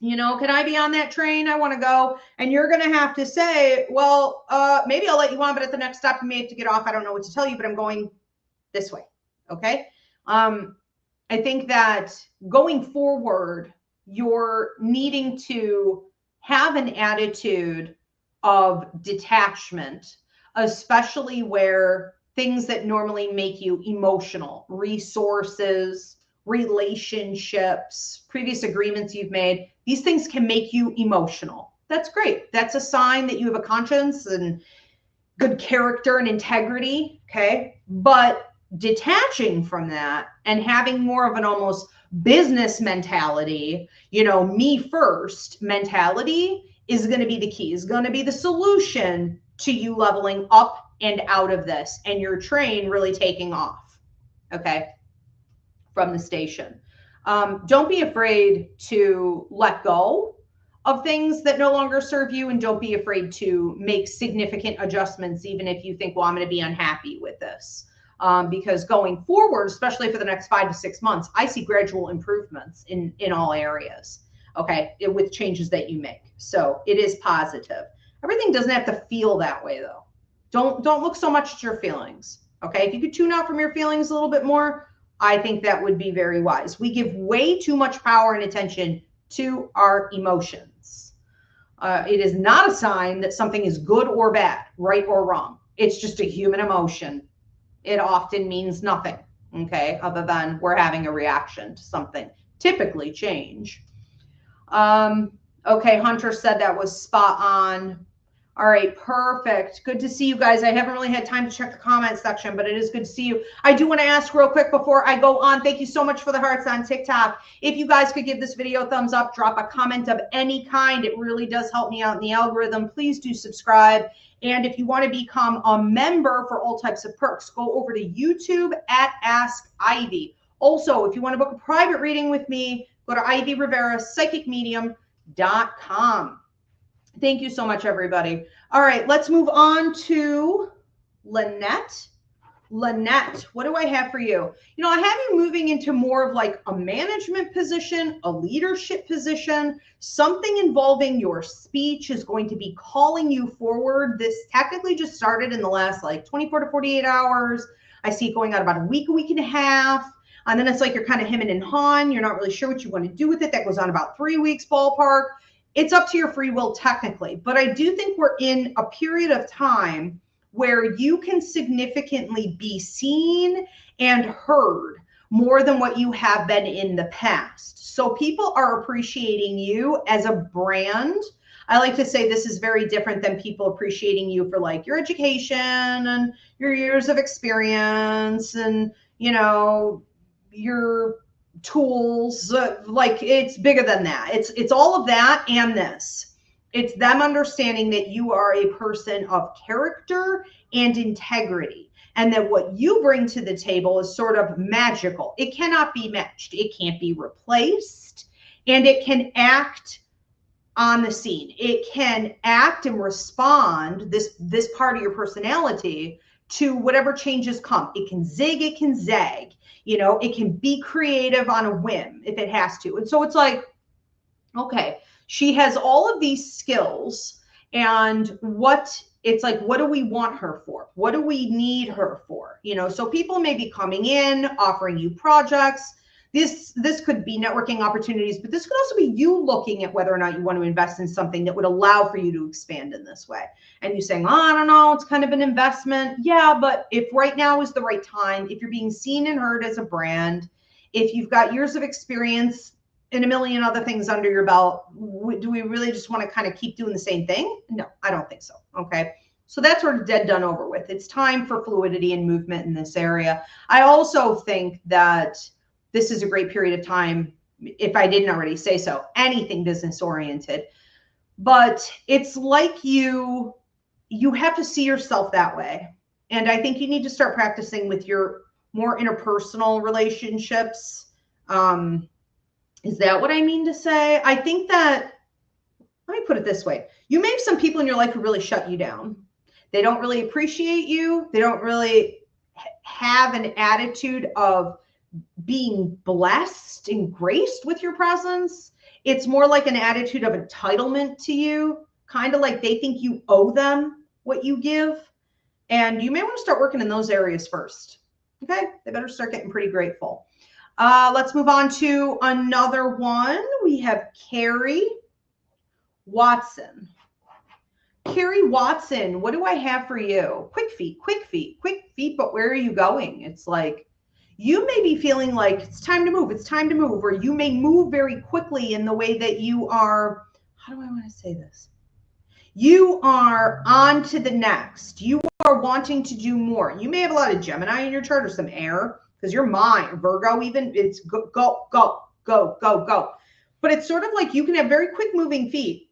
You know, can I be on that train? I want to go. And you're going to have to say, well, maybe I'll let you on, but at the next stop, you may have to get off. I don't know what to tell you, but I'm going this way. Okay. I think that going forward, you're needing to have an attitude of detachment, especially where things that normally make you emotional, resources, relationships, previous agreements you've made, these things can make you emotional. That's great. That's a sign that you have a conscience and good character and integrity. Okay. But detaching from that and having more of an almost business mentality, you know, me first mentality is going to be the key, is going to be the solution to you leveling up and out of this and your train really taking off. Okay. From the station. Don't be afraid to let go of things that no longer serve you, and don't be afraid to make significant adjustments, even if you think, well, I'm going to be unhappy with this. Because going forward, especially for the next 5 to 6 months, I see gradual improvements in all areas, okay, with changes that you make. So it is positive. Everything doesn't have to feel that way, though. Don't look so much at your feelings, okay? If you could tune out from your feelings a little bit more, I think that would be very wise. We give way too much power and attention to our emotions. It is not a sign that something is good or bad, right or wrong. It's just a human emotion. It often means nothing, okay, other than we're having a reaction to something, typically change. Okay, Hunter said that was spot on. All right, perfect. Good to see you guys. I haven't really had time to check the comment section, but it is good to see you. I do want to ask real quick before I go on, thank you so much for the hearts on TikTok. If you guys could give this video a thumbs up, drop a comment of any kind, it really does help me out in the algorithm. Please do subscribe. And if you want to become a member for all types of perks, go over to YouTube at Ask Ivy. Also, if you want to book a private reading with me, go to Ivy Rivera, psychicmedium.com. Thank you so much, everybody. All right, let's move on to Lynette. Lynette, what do I have for you? You know, I have you moving into more of like a management position, a leadership position, something involving your speech is going to be calling you forward. This technically just started in the last like 24 to 48 hours. I see it going out about a week and a half. And then it's like you're kind of hemming and hawing. You're not really sure what you want to do with it. That goes on about 3 weeks ballpark. It's up to your free will technically, but I do think we're in a period of time where you can significantly be seen and heard more than what you have been in the past. So people are appreciating you as a brand. I like to say this is very different than people appreciating you for like your education and your years of experience and, you know, your tools. Like it's bigger than that. It's all of that and this. It's them understanding that you are a person of character and integrity, and that what you bring to the table is sort of magical. It cannot be matched. It can't be replaced, and it can act on the scene. It can act and respond, this part of your personality, to whatever changes come. It can zig, it can zag. You know, it can be creative on a whim if it has to. And so it's like, okay, she has all of these skills, and it's like, what do we want her for? What do we need her for? You know, so people may be coming in, offering you projects. This could be networking opportunities, but this could also be you looking at whether or not you want to invest in something that would allow for you to expand in this way. And you saying, oh, I don't know, it's kind of an investment. Yeah, but if right now is the right time, if you're being seen and heard as a brand, if you've got years of experience and a million other things under your belt, do we really just want to kind of keep doing the same thing? No, I don't think so. Okay. So that's sort of dead, done, over with. It's time for fluidity and movement in this area. I also think that this is a great period of time, if I didn't already say so, anything business oriented. But it's like you have to see yourself that way. And I think you need to start practicing with your more interpersonal relationships. Is that what I mean to say? I think that, let me put it this way. You may have some people in your life who really shut you down. They don't really appreciate you. They don't really have an attitude of being blessed and graced with your presence. It's more like an attitude of entitlement to you, kind of like they think you owe them what you give. And you may want to start working in those areas first. Okay, they better start getting pretty grateful. Let's move on to another one. We have Carrie Watson. Carrie Watson, what do I have for you? Quick feet, but where are you going? It's like, you may be feeling like it's time to move, or you may move very quickly in the way that you are, how do I want to say this? You are on to the next. You are wanting to do more. You may have a lot of Gemini in your chart or some air, because your mind, Virgo even, it's go, go, go, go, go, go. But it's sort of like you can have very quick moving feet,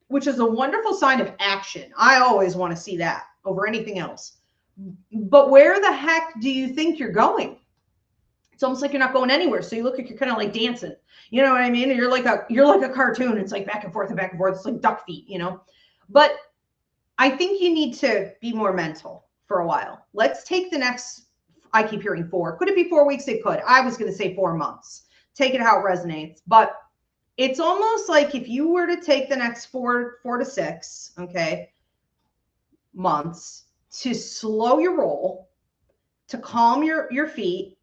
which is a wonderful sign of action. I always want to see that over anything else. But where the heck do you think you're going? It's almost like you're not going anywhere. So you look like you're kind of like dancing. You know what I mean? You're like a cartoon. It's like back and forth and back and forth. It's like duck feet, you know. But I think you need to be more mental for a while. Let's take the next, I keep hearing 4. Could it be 4 weeks? It could. I was going to say 4 months. Take it how it resonates. But it's almost like if you were to take the next 4 to 6, okay, months to slow your roll, to calm your feet,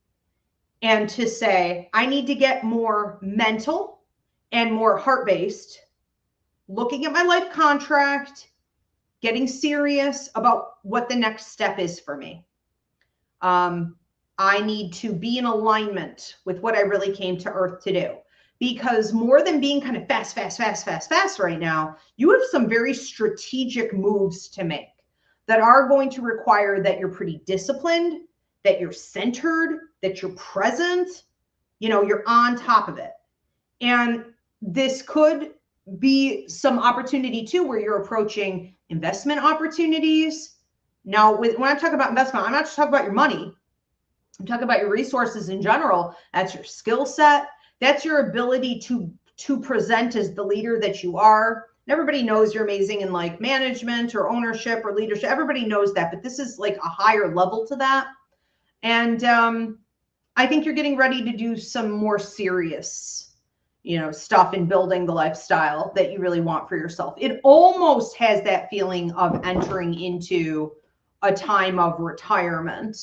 and to say, I need to get more mental and more heart-based, looking at my life contract, getting serious about what the next step is for me. I need to be in alignment with what I really came to Earth to do. Because more than being kind of fast right now, you have some very strategic moves to make that are going to require that you're pretty disciplined, that you're centered, that you're present, you know, you're on top of it. And this could be some opportunity too, where you're approaching investment opportunities. Now, when I talk about investment, I'm not just talking about your money. I'm talking about your resources in general. That's your skill set. That's your ability to present as the leader that you are. And everybody knows you're amazing in like management or ownership or leadership. Everybody knows that, but this is like a higher level to that. And I think you're getting ready to do some more serious, you know, stuff in building the lifestyle that you really want for yourself. It almost has that feeling of entering into a time of retirement.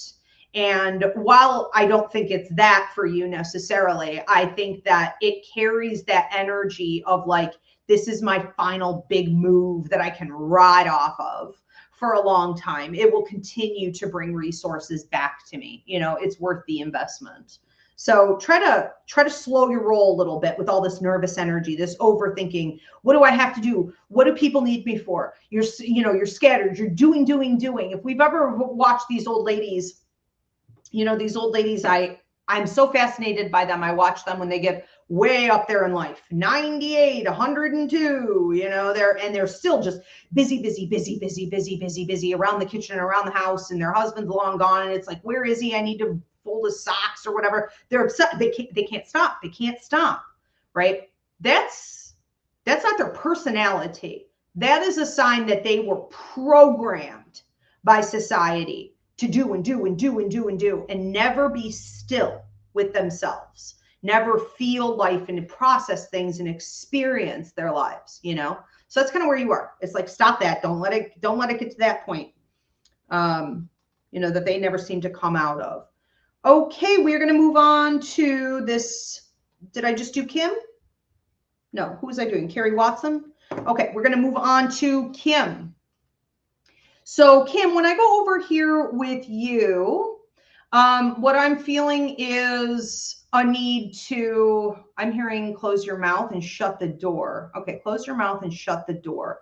And while I don't think it's that for you necessarily, I think that it carries that energy of like, this is my final big move that I can ride off of for a long time. It will continue to bring resources back to me. You know, it's worth the investment. So try to slow your roll a little bit with all this nervous energy, this overthinking. What do I have to do? What do people need me for? You're scattered. You're doing. If we've ever watched these old ladies, you know, these old ladies, I'm so fascinated by them. I watch them when they get way up there in life, 98, 102, you know, they're still just busy around the kitchen, around the house, and their husband's long gone. And it's like, where is he? I need to fold his socks or whatever. They're upset. They can't stop. They can't stop. Right. That's not their personality. That is a sign that they were programmed by society to do and never be still with themselves, never feel life and process things and experience their lives, you know? So that's kind of where you are. It's like, stop that. Don't let it get to that point, you know, that they never seem to come out of. Okay, we're going to move on to this. Did I just do Kim? No, who was I doing? Carrie Watson? Okay, we're going to move on to Kim. So Kim, when I go over here with you, what I'm feeling is a need to, I'm hearing close your mouth and shut the door. Okay, close your mouth and shut the door.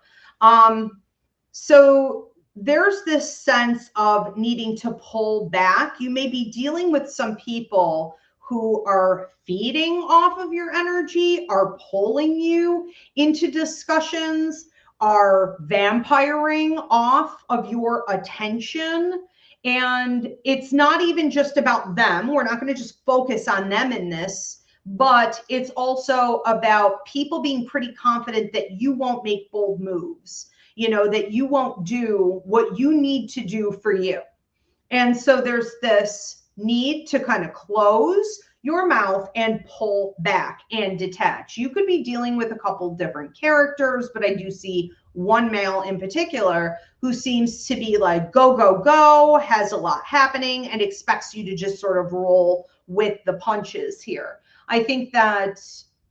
So there's this sense of needing to pull back. You may be dealing with some people who are feeding off of your energy, are pulling you into discussions, are vampiring off of your attention. And it's not even just about them. We're not going to just focus on them in this, but it's also about people being pretty confident that you won't make bold moves, that you won't do what you need to do for you. And so there's this need to kind of close your mouth and pull back and detach. You could be dealing with a couple different characters, but I do see one male in particular who seems to be like, go, go, go, has a lot happening and expects you to just sort of roll with the punches here. I think that,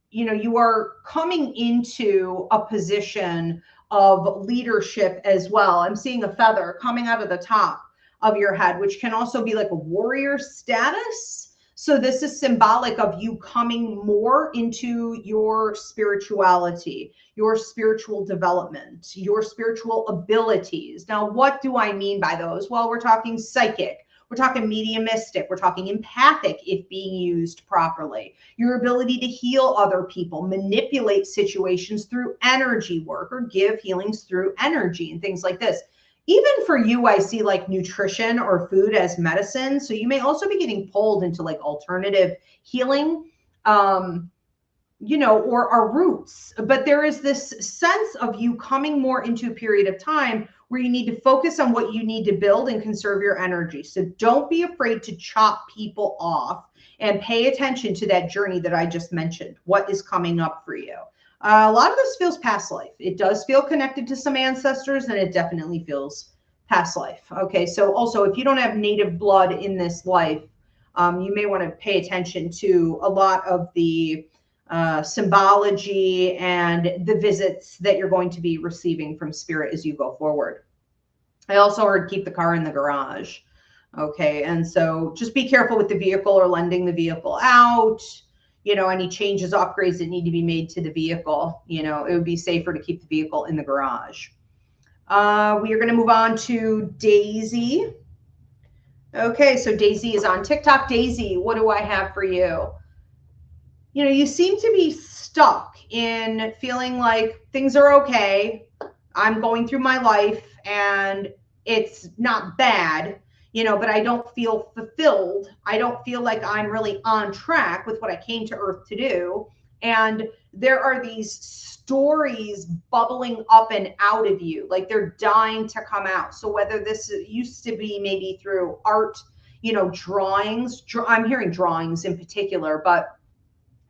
you are coming into a position of leadership as well. I'm seeing a feather coming out of the top of your head, which can also be like a warrior status. So this is symbolic of you coming more into your spirituality, your spiritual development, your spiritual abilities. Now, what do I mean by those? Well, we're talking psychic. We're talking mediumistic. We're talking empathic if being used properly. Your ability to heal other people, manipulate situations through energy work, or give healings through energy and things like this. Even for you, I see like nutrition or food as medicine. So you may also be getting pulled into like alternative healing, or our roots. But there is this sense of you coming more into a period of time where you need to focus on what you need to build and conserve your energy. So don't be afraid to chop people off and pay attention to that journey that I just mentioned. What is coming up for you? A lot of this feels past life. It does feel connected to some ancestors, and it definitely feels past life. Okay, so also if you don't have native blood in this life, you may want to pay attention to a lot of the symbology and the visits that you're going to be receiving from spirit as you go forward. I also heard keep the car in the garage. Okay, and so just be careful with the vehicle or lending the vehicle out. Any changes, upgrades that need to be made to the vehicle, it would be safer to keep the vehicle in the garage. We are going to move on to Daisy. Okay, so Daisy is on TikTok. Daisy, what do I have for you? You seem to be stuck in feeling like things are okay. I'm going through my life and it's not bad, but I don't feel fulfilled. I don't feel like I'm really on track with what I came to Earth to do. And there are these stories bubbling up and out of you, like they're dying to come out. So whether this used to be maybe through art, drawings, I'm hearing drawings in particular, but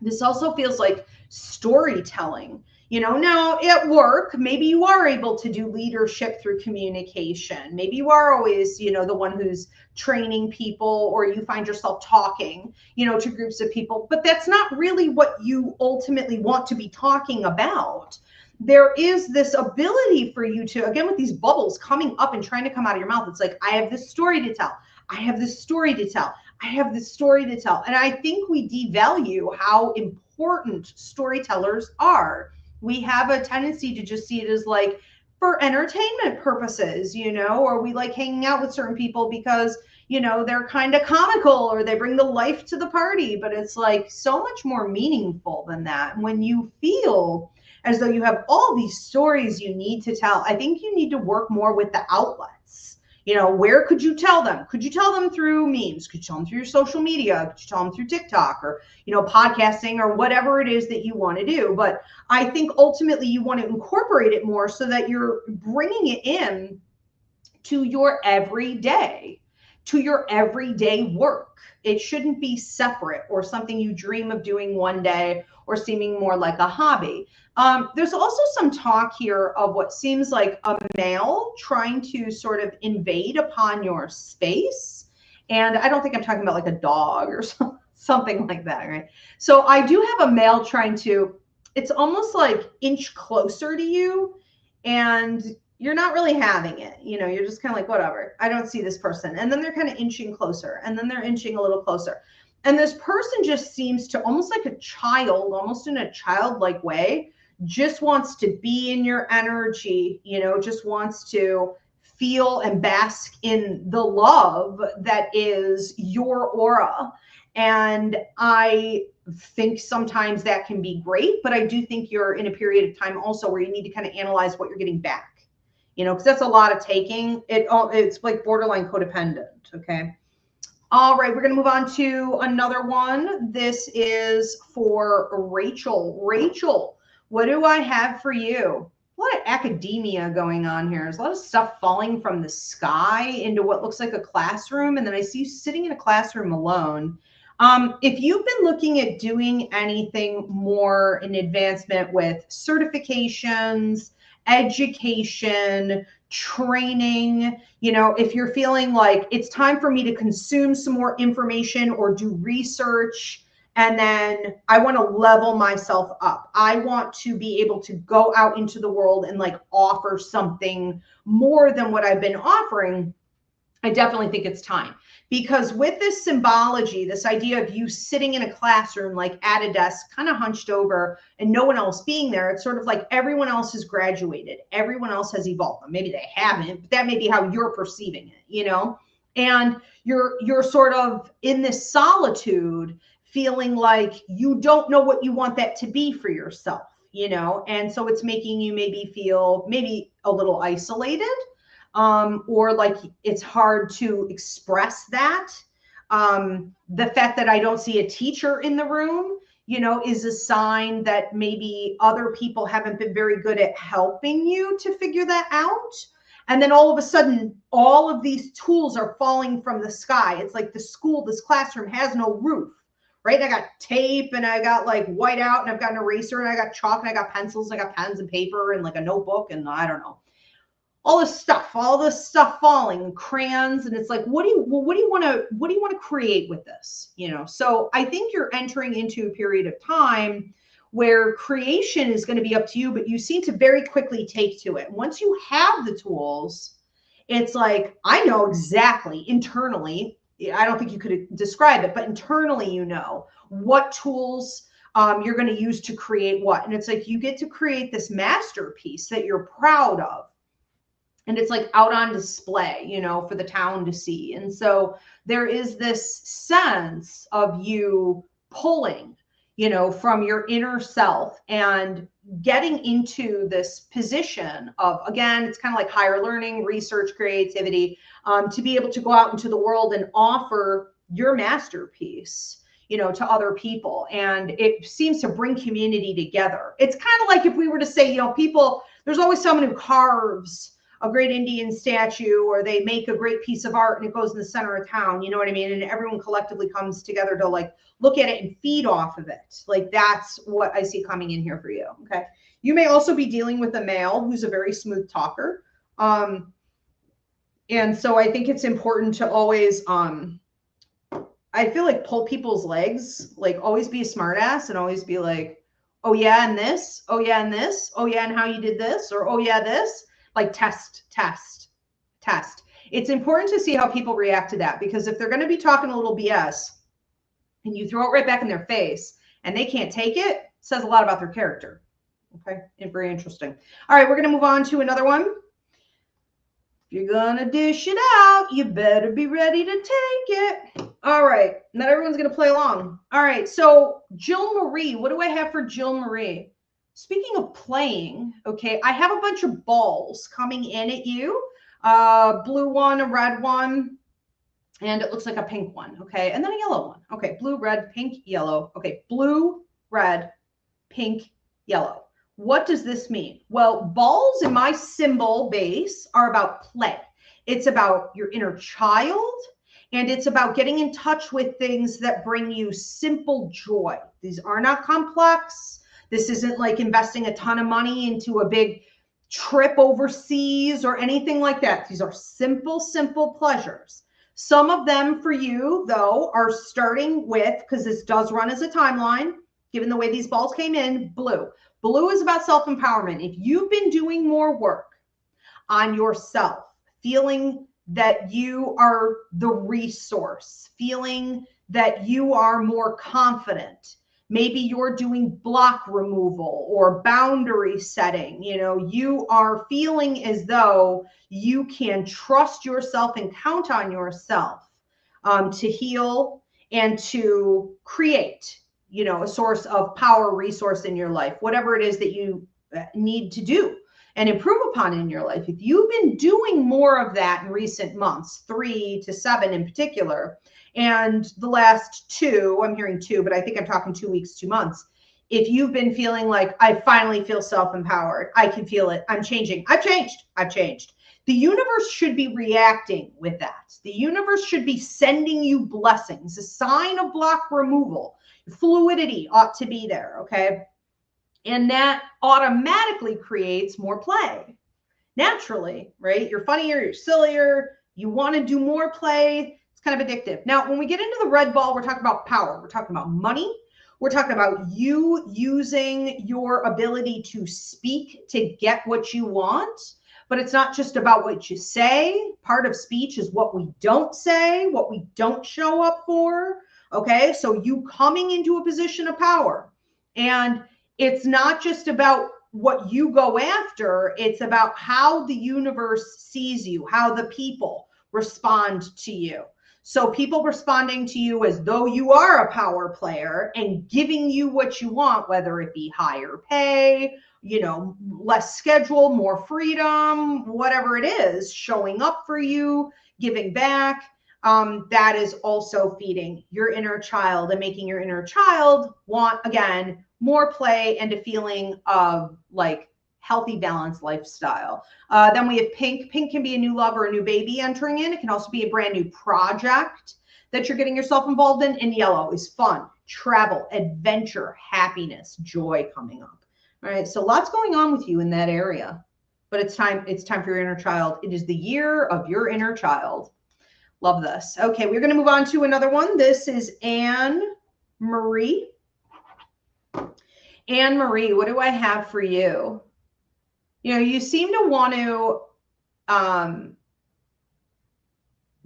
this also feels like storytelling. Now at work, maybe you are able to do leadership through communication. Maybe you are always, the one who's training people, or you find yourself talking, to groups of people, but that's not really what you ultimately want to be talking about. There is this ability for you to, again, with these bubbles coming up and trying to come out of your mouth, it's like, I have this story to tell. I have this story to tell. I have this story to tell. And I think we devalue how important storytellers are. We have a tendency to just see it as like for entertainment purposes, or we like hanging out with certain people because, they're kind of comical or they bring the life to the party. But it's like so much more meaningful than that. When you feel as though you have all these stories you need to tell, I think you need to work more with the outlets. Where could you tell them? Could you tell them through memes? Could you tell them through your social media? Could you tell them through TikTok or, podcasting or whatever it is that you want to do? But I think ultimately you want to incorporate it more so that you're bringing it in to your everyday work. It shouldn't be separate or something you dream of doing one day or seeming more like a hobby. There's also some talk here of what seems like a male trying to sort of invade upon your space. And I don't think I'm talking about like a dog or something like that, right? So I do have a male trying to, it's almost like inch closer to you, and you're not really having it. You're just kind of like, whatever, I don't see this person. And then they're kind of inching closer, and then they're inching a little closer. And this person just seems to, almost like a child, almost in a childlike way, just wants to be in your energy, just wants to feel and bask in the love that is your aura. And I think sometimes that can be great, but I do think you're in a period of time also where you need to kind of analyze what you're getting back, you know, because that's a lot of taking. It's like borderline codependent. Okay. All right, we're going to move on to another one. This is for Rachel. Rachel, what do I have for you? A lot of academia going on here. There's a lot of stuff falling from the sky into what looks like a classroom. And then I see you sitting in a classroom alone. If you've been looking at doing anything more in advancement with certifications, education, training, you know, if you're feeling like it's time for me to consume some more information or do research, and then I want to level myself up. I want to be able to go out into the world and like offer something more than what I've been offering. I definitely think it's time, because with this symbology, this idea of you sitting in a classroom, like at a desk, kind of hunched over and no one else being there, it's sort of like everyone else has graduated. Everyone else has evolved. Maybe they haven't, but that may be how you're perceiving it, you know? And you're sort of in this solitude, feeling like you don't know what you want that to be for yourself, you know? And so it's making you maybe feel maybe a little isolated. Or like it's hard to express that. The fact that I don't see a teacher in the room, you know, is a sign that maybe other people haven't been very good at helping you to figure that out. And then all of a sudden, all of these tools are falling from the sky. It's like this classroom has no roof, right? I got tape and I got like whiteout and I've got an eraser and I got chalk and I got pencils and I got pens and paper and like a notebook and I don't know. All this stuff falling, crayons, and it's like, what do you want to create with this? You know, so I think you're entering into a period of time where creation is going to be up to you, but you seem to very quickly take to it. Once you have the tools, it's like, I know exactly internally. I don't think you could describe it, but internally, you know what tools you're going to use to create what. And it's like, you get to create this masterpiece that you're proud of. And it's like out on display, you know, for the town to see. And so there is this sense of you pulling, you know, from your inner self and getting into this position of, again, it's kind of like higher learning, research, creativity, to be able to go out into the world and offer your masterpiece, you know, to other people. And it seems to bring community together. It's kind of like if we were to say, you know, people, there's always someone who carves a great Indian statue, or they make a great piece of art and it goes in the center of town, you know what I mean? And everyone collectively comes together to like look at it and feed off of it. Like that's what I see coming in here for you. Okay. You may also be dealing with a male who's a very smooth talker. And so I think it's important to always, I feel like pull people's legs, like always be a smartass and always be like, oh yeah, and this, oh yeah, and this, oh yeah, and how you did this, or oh yeah, this. Like test. It's important to see how people react to that, because if they're going to be talking a little BS and you throw it right back in their face and they can't take it, it says a lot about their character. Okay. And very interesting. All right. We're going to move on to another one. If you're going to dish it out, you better be ready to take it. All right. Not everyone's going to play along. All right. So Jill Marie, what do I have for Jill Marie? Speaking of playing, okay, I have a bunch of balls coming in at you. Blue one, a red one, and it looks like a pink one, okay? And then a yellow one. Okay, blue, red, pink, yellow. Okay, blue, red, pink, yellow. What does this mean? Well, balls in my symbol base are about play. It's about your inner child, and it's about getting in touch with things that bring you simple joy. These are not complex. This isn't like investing a ton of money into a big trip overseas or anything like that. These are simple pleasures. Some of them for you, though, are starting with, because this does run as a timeline, given the way these balls came in, blue. Blue is about self-empowerment. If you've been doing more work on yourself, feeling that you are the resource, feeling that you are more confident, Maybe you're doing block removal or boundary setting. You know, you are feeling as though you can trust yourself and count on yourself to heal and to create, you know, a source of power, resource in your life, whatever it is that you need to do and improve upon in your life. If you've been doing more of that in recent months, 3 to 7 in particular, and the last 2, I'm hearing 2, but I think I'm talking 2 weeks, 2 months. If you've been feeling like, I finally feel self-empowered, I can feel it, I'm changing, I've changed. The universe should be reacting with that. The universe should be sending you blessings, a sign of block removal. Fluidity ought to be there, okay? And that automatically creates more play. Naturally, right? You're funnier, you're sillier, you want to do more play. It's kind of addictive. Now, when we get into the red ball, we're talking about power. We're talking about money. We're talking about you using your ability to speak to get what you want. But it's not just about what you say. Part of speech is what we don't say, what we don't show up for. Okay, so you coming into a position of power. And it's not just about what you go after. It's about how the universe sees you, how the people respond to you. So people responding to you as though you are a power player and giving you what you want, whether it be higher pay, you know, less schedule, more freedom, whatever it is, showing up for you, giving back. That is also feeding your inner child and making your inner child want, again, more play and a feeling of like healthy, balanced lifestyle. Then we have pink. Pink can be a new love or a new baby entering in. It can also be a brand new project that you're getting yourself involved in. And yellow is fun, travel, adventure, happiness, joy coming up. All right, so lots going on with you in that area. But it's time for your inner child. It is the year of your inner child. Love this. Okay, we're going to move on to another one. This is Anne Marie. Anne Marie, what do I have for you? You know, you seem to want to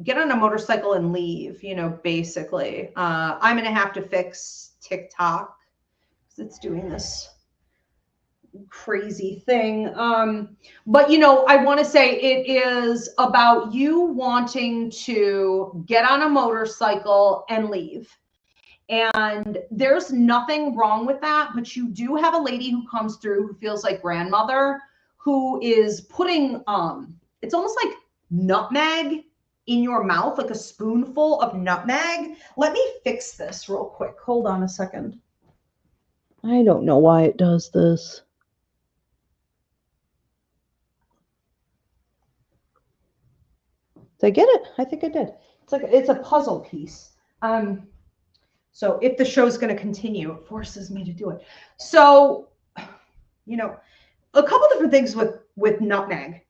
get on a motorcycle and leave, you know, basically. I'm going to have to fix TikTok because it's doing this crazy thing. But, you know, I want to say it is about you wanting to get on a motorcycle and leave. And there's nothing wrong with that, but you do have a lady who comes through who feels like grandmother, who is putting, it's almost like nutmeg in your mouth, like a spoonful of nutmeg. Let me fix this real quick. Hold on a second. I don't know why it does this. Did I get it? I think I did. It's a puzzle piece. So if the show's going to continue, it forces me to do it. So, you know, a couple different things with nutmeg.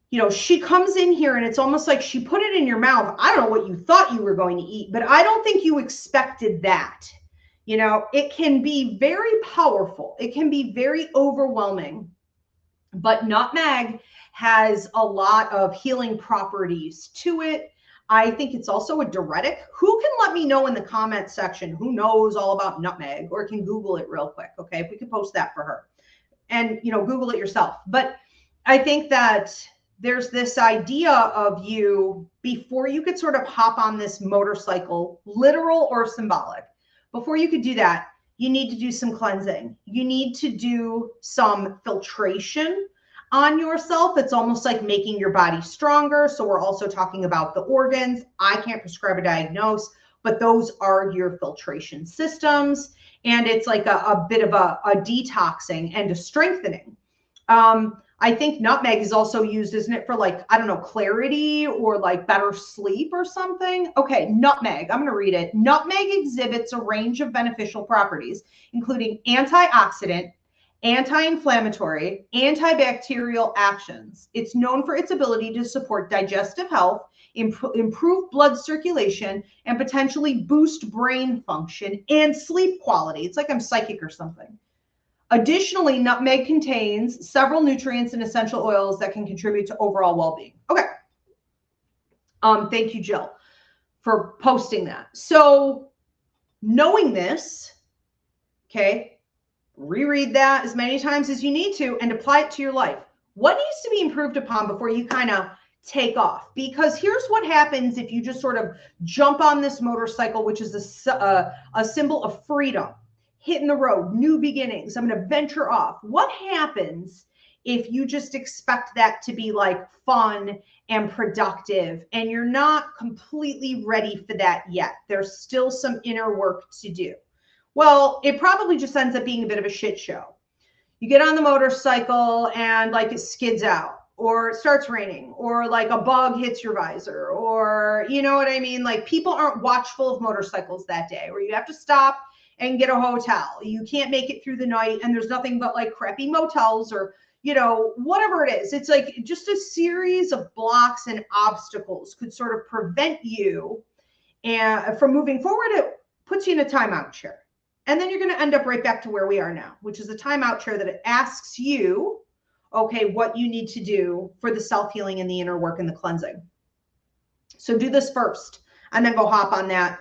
You know, she comes in here and it's almost like she put it in your mouth. I don't know what you thought you were going to eat, but I don't think you expected that. You know, it can be very powerful. It can be very overwhelming. But nutmeg has a lot of healing properties to it. I think it's also a diuretic. Who can let me know in the comment section who knows all about nutmeg or can Google it real quick? Okay, if we could post that for her. And, you know, Google it yourself. But I think that there's this idea of you, before you could sort of hop on this motorcycle, literal or symbolic, before you could do that, you need to do some cleansing. You need to do some filtration on yourself. It's almost like making your body stronger. So we're also talking about the organs. I can't prescribe or diagnose, but those are your filtration systems. And it's like a bit of a detoxing and a strengthening. I think nutmeg is also used, isn't it, for like, I don't know, clarity or like better sleep or something? Okay, nutmeg, I'm going to read it. Nutmeg exhibits a range of beneficial properties, including antioxidant, anti-inflammatory, antibacterial actions. It's known for its ability to support digestive health, improve blood circulation, and potentially boost brain function and sleep quality. It's like I'm psychic or something. Additionally, nutmeg contains several nutrients and essential oils that can contribute to overall well-being. Okay. Thank you, Jill, for posting that. So knowing this, Okay. Reread that as many times as you need to and apply it to your life. What needs to be improved upon before you kind of take off? Because here's what happens if you just sort of jump on this motorcycle, which is a symbol of freedom, hitting the road, new beginnings. I'm going to venture off. What happens if you just expect that to be like fun and productive and you're not completely ready for that yet? There's still some inner work to do. Well, it probably just ends up being a bit of a shit show. You get on the motorcycle and like it skids out, or it starts raining, or like a bug hits your visor, or you know what I mean? Like people aren't watchful of motorcycles that day, or you have to stop and get a hotel. You can't make it through the night and there's nothing but like crappy motels or, you know, whatever it is. It's like just a series of blocks and obstacles could sort of prevent you from moving forward. It puts you in a timeout chair. And then you're going to end up right back to where we are now, which is a timeout chair that it asks you, okay, what you need to do for the self-healing and the inner work and the cleansing. So do this first and then go hop on that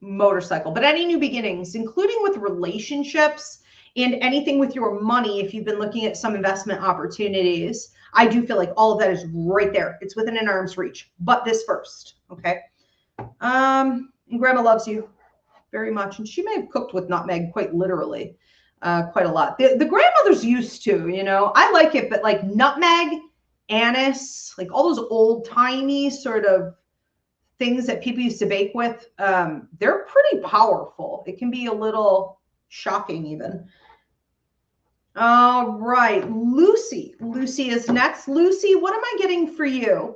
motorcycle. But any new beginnings, including with relationships and anything with your money, if you've been looking at some investment opportunities, I do feel like all of that is right there. It's within an arm's reach, but this first, okay? And Grandma loves you very much. And she may have cooked with nutmeg quite literally, quite a lot. The grandmothers used to, you know, I like it, but like nutmeg, anise, like all those old timey sort of things that people used to bake with, they're pretty powerful. It can be a little shocking even. All right, Lucy. Lucy is next. Lucy, what am I getting for you?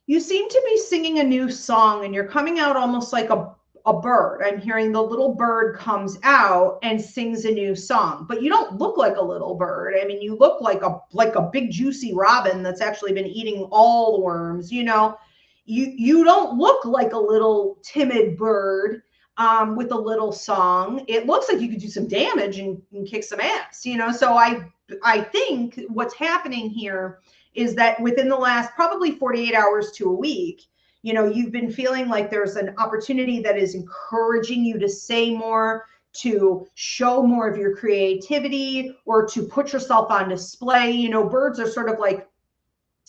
You seem to be singing a new song and you're coming out almost like a bird. I'm hearing the little bird comes out and sings a new song, but you don't look like a little bird. I mean, you look like a big juicy robin that's actually been eating all the worms, you know. You don't look like a little timid bird with a little song. It looks like you could do some damage and kick some ass, you know. So I think what's happening here is that within the last probably 48 hours to a week, you know, you've been feeling like there's an opportunity that is encouraging you to say more, to show more of your creativity, or to put yourself on display. You know, birds are sort of like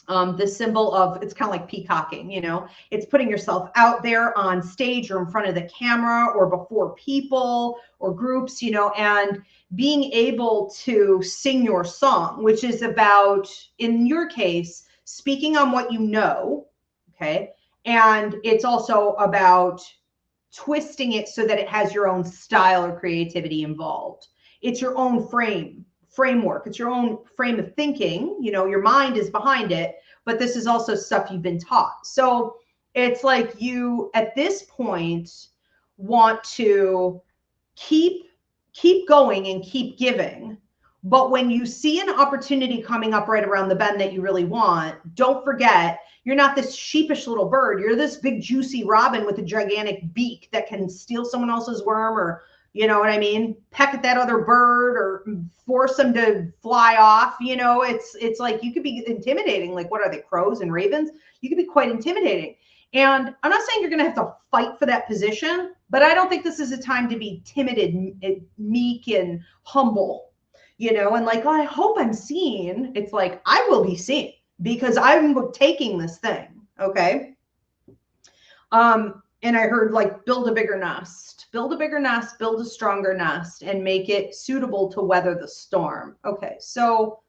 the symbol of, it's kind of like peacocking, you know, it's putting yourself out there on stage or in front of the camera or before people or groups, you know, and being able to sing your song, which is about, in your case, speaking on what you know, okay? And it's also about twisting it so that it has your own style or creativity involved. It's your own framework. It's your own frame of thinking. You know, your mind is behind it, but this is also stuff you've been taught. So it's like you, at this point, want to keep going and keep giving. But when you see an opportunity coming up right around the bend that you really want, don't forget, you're not this sheepish little bird. You're this big juicy robin with a gigantic beak that can steal someone else's worm, or, you know what I mean, peck at that other bird or force them to fly off. You know, it's like you could be intimidating. Like, what are they, crows and ravens? You could be quite intimidating. And I'm not saying you're going to have to fight for that position, but I don't think this is a time to be timid and meek and humble. You know, and like, oh, I hope I'm seen. It's like, I will be seen because I'm taking this thing. Okay. And I heard like, build a bigger nest, build a stronger nest, and make it suitable to weather the storm. Okay. So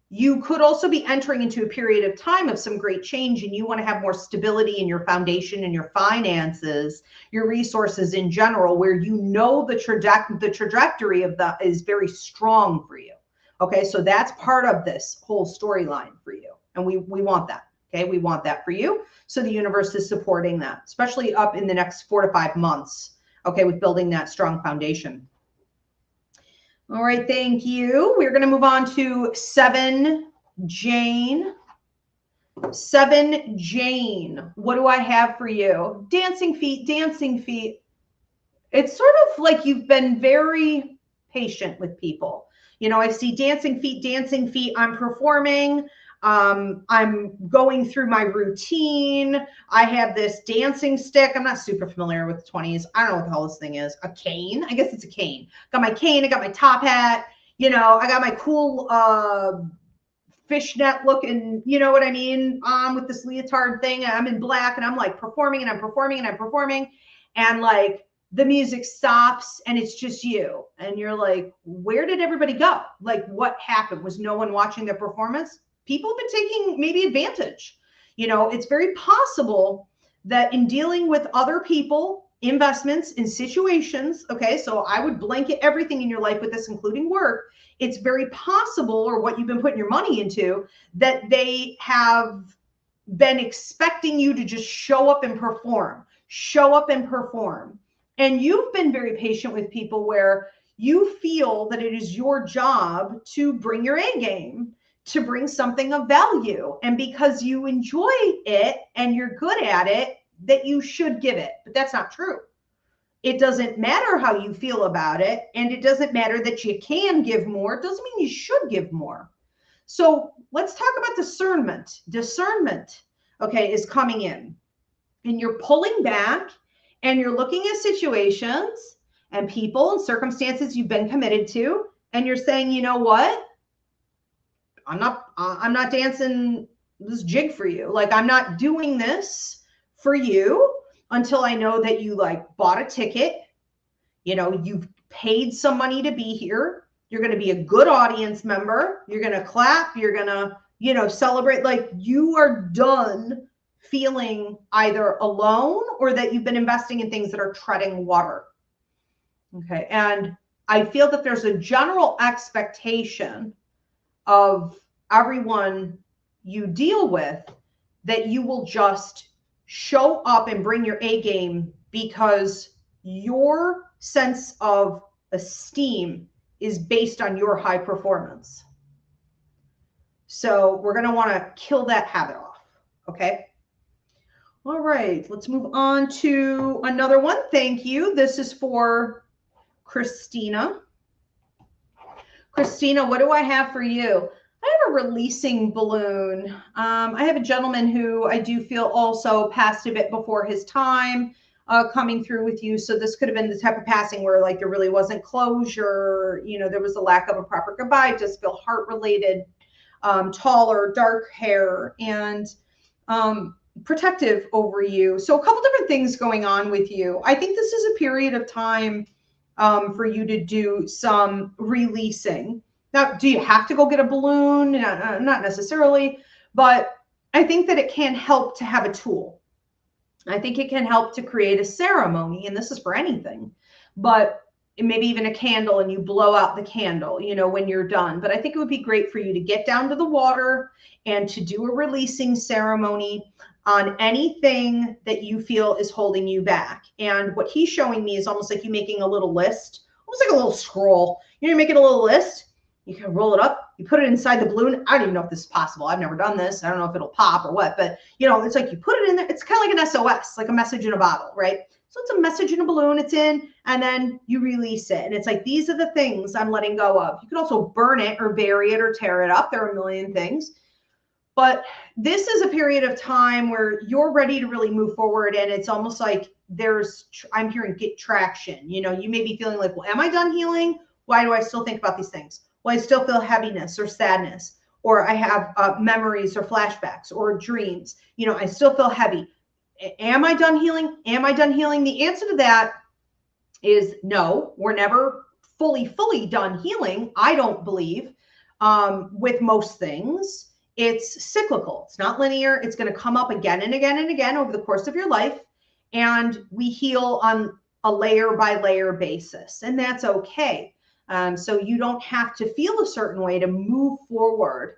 you could also be entering into a period of time of some great change, and you want to have more stability in your foundation and your finances, your resources in general, where you know the trajectory of that is very strong for you. Okay, so that's part of this whole storyline for you, and we want that. Okay, we want that for you. So the universe is supporting that, especially up in the next 4 to 5 months. Okay, with building that strong foundation. All right, thank you. We're going to move on to 7 Jane. 7 Jane, what do I have for you? Dancing feet, dancing feet. It's sort of like you've been very patient with people. You know, I see dancing feet, dancing feet. I'm performing. I'm going through my routine. I have this dancing stick. I'm not super familiar with the 20s. I don't know what the hell this thing is. A cane? I guess it's a cane. Got my cane. I got my top hat. You know, I got my cool fishnet looking, you know what I mean, with this leotard thing. I'm in black and I'm like performing and I'm performing and I'm performing. And like the music stops and it's just you. And you're like, where did everybody go? Like what happened? Was no one watching their performance? People have been taking maybe advantage. You know, it's very possible that in dealing with other people, investments in situations, okay, so I would blanket everything in your life with this, including work. It's very possible, or what you've been putting your money into, that they have been expecting you to just show up and perform. And you've been very patient with people where you feel that it is your job to bring your A game, to bring something of value. And because you enjoy it and you're good at it, that you should give it. But that's not true. It doesn't matter how you feel about it. And it doesn't matter that you can give more. It doesn't mean you should give more. So let's talk about discernment. Discernment, okay, is coming in. And you're pulling back and you're looking at situations and people and circumstances you've been committed to. And you're saying, you know what? I'm not dancing this jig for you. Like, I'm not doing this for you until I know that you like bought a ticket, you know, you've paid some money to be here. You're going to be a good audience member. You're going to clap. You're going to, you know, celebrate. Like, you are done feeling either alone or that you've been investing in things that are treading water. Okay. And I feel that there's a general expectation of everyone you deal with that you will just show up and bring your A game because your sense of esteem is based on your high performance. So we're going to want to kill that habit off. Okay. All right. Let's move on to another one. Thank you. This is for Christina. Christina, what do I have for you? I have a releasing balloon. I have a gentleman who I do feel also passed a bit before his time coming through with you. So this could have been the type of passing where like there really wasn't closure. You know, there was a lack of a proper goodbye. Just feel heart related, taller, dark hair, and protective over you. So a couple different things going on with you. I think this is a period of time for you to do some releasing. Now, do you have to go get a balloon? Not necessarily, but I think that it can help to have a tool. I think it can help to create a ceremony, and this is for anything, but maybe even a candle, and you blow out the candle, you know, when you're done. But I think it would be great for you to get down to the water and to do a releasing ceremony on anything that you feel is holding you back. And what he's showing me is almost like you making a little list, almost like a little scroll. You're making a little list. You can roll it up. You put it inside the balloon. I don't even know if this is possible. I've never done this. I don't know if it'll pop or what, but you know, it's like you put it in there. It's kind of like an SOS, like a message in a bottle, right? So it's a message in a balloon. It's in, and then you release it. And it's like, these are the things I'm letting go of. You could also burn it or bury it or tear it up. There are a million things. But this is a period of time where you're ready to really move forward. And it's almost like I'm hearing get traction. You know, you may be feeling like, well, am I done healing? Why do I still think about these things? Well, I still feel heaviness or sadness, or I have memories or flashbacks or dreams. You know, I still feel heavy. Am I done healing? Am I done healing? The answer to that is no. We're never fully done healing. I don't believe with most things. It's cyclical. It's not linear. It's going to come up again and again and again over the course of your life. And we heal on a layer by layer basis. And that's okay. So you don't have to feel a certain way to move forward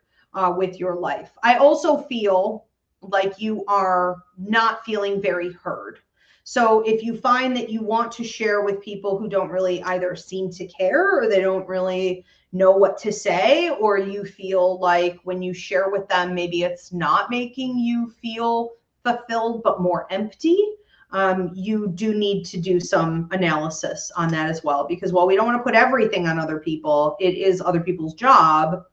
with your life. I also feel like you are not feeling very heard. So if you find that you want to share with people who don't really either seem to care or they don't really know what to say, or you feel like when you share with them, maybe it's not making you feel fulfilled, but more empty, you do need to do some analysis on that as well. Because while we don't want to put everything on other people, it is other people's job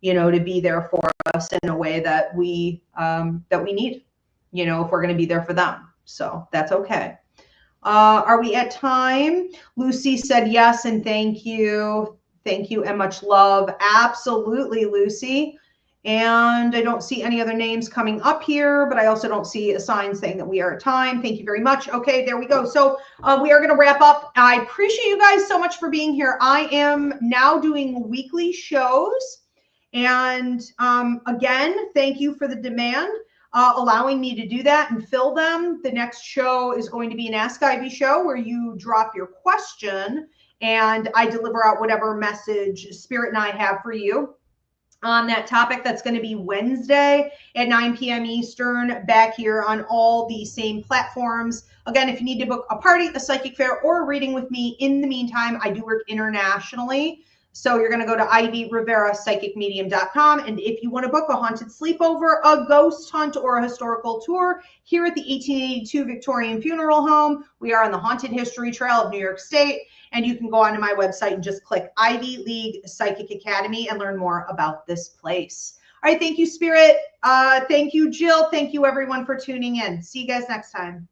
you know, to be there for us in a way that we need, you know, if we're going to be there for them. So that's okay. Are we at time? Lucy said yes and thank you. Thank you and much love. Absolutely, Lucy. And I don't see any other names coming up here, but I also don't see a sign saying that we are at time. Thank you very much. Okay, there we go. So we are going to wrap up. I appreciate you guys so much for being here. I am now doing weekly shows. And again, thank you for the demand, allowing me to do that and fill them. The next show is going to be an Ask Ivy show where you drop your question and I deliver out whatever message Spirit and I have for you on that topic. That's going to be Wednesday at 9 p.m. Eastern, back here on all the same platforms. Again, if you need to book a party, a psychic fair, or a reading with me in the meantime, I do work internationally. So you're going to go to Ivy Rivera psychicmedium.com. And if you want to book a haunted sleepover, a ghost hunt, or a historical tour here at the 1882 Victorian Funeral Home, we are on the Haunted History Trail of New York State. And you can go onto my website and just click Ivy League Psychic Academy and learn more about this place. All right. Thank you, Spirit. Thank you, Jill. Thank you, everyone, for tuning in. See you guys next time.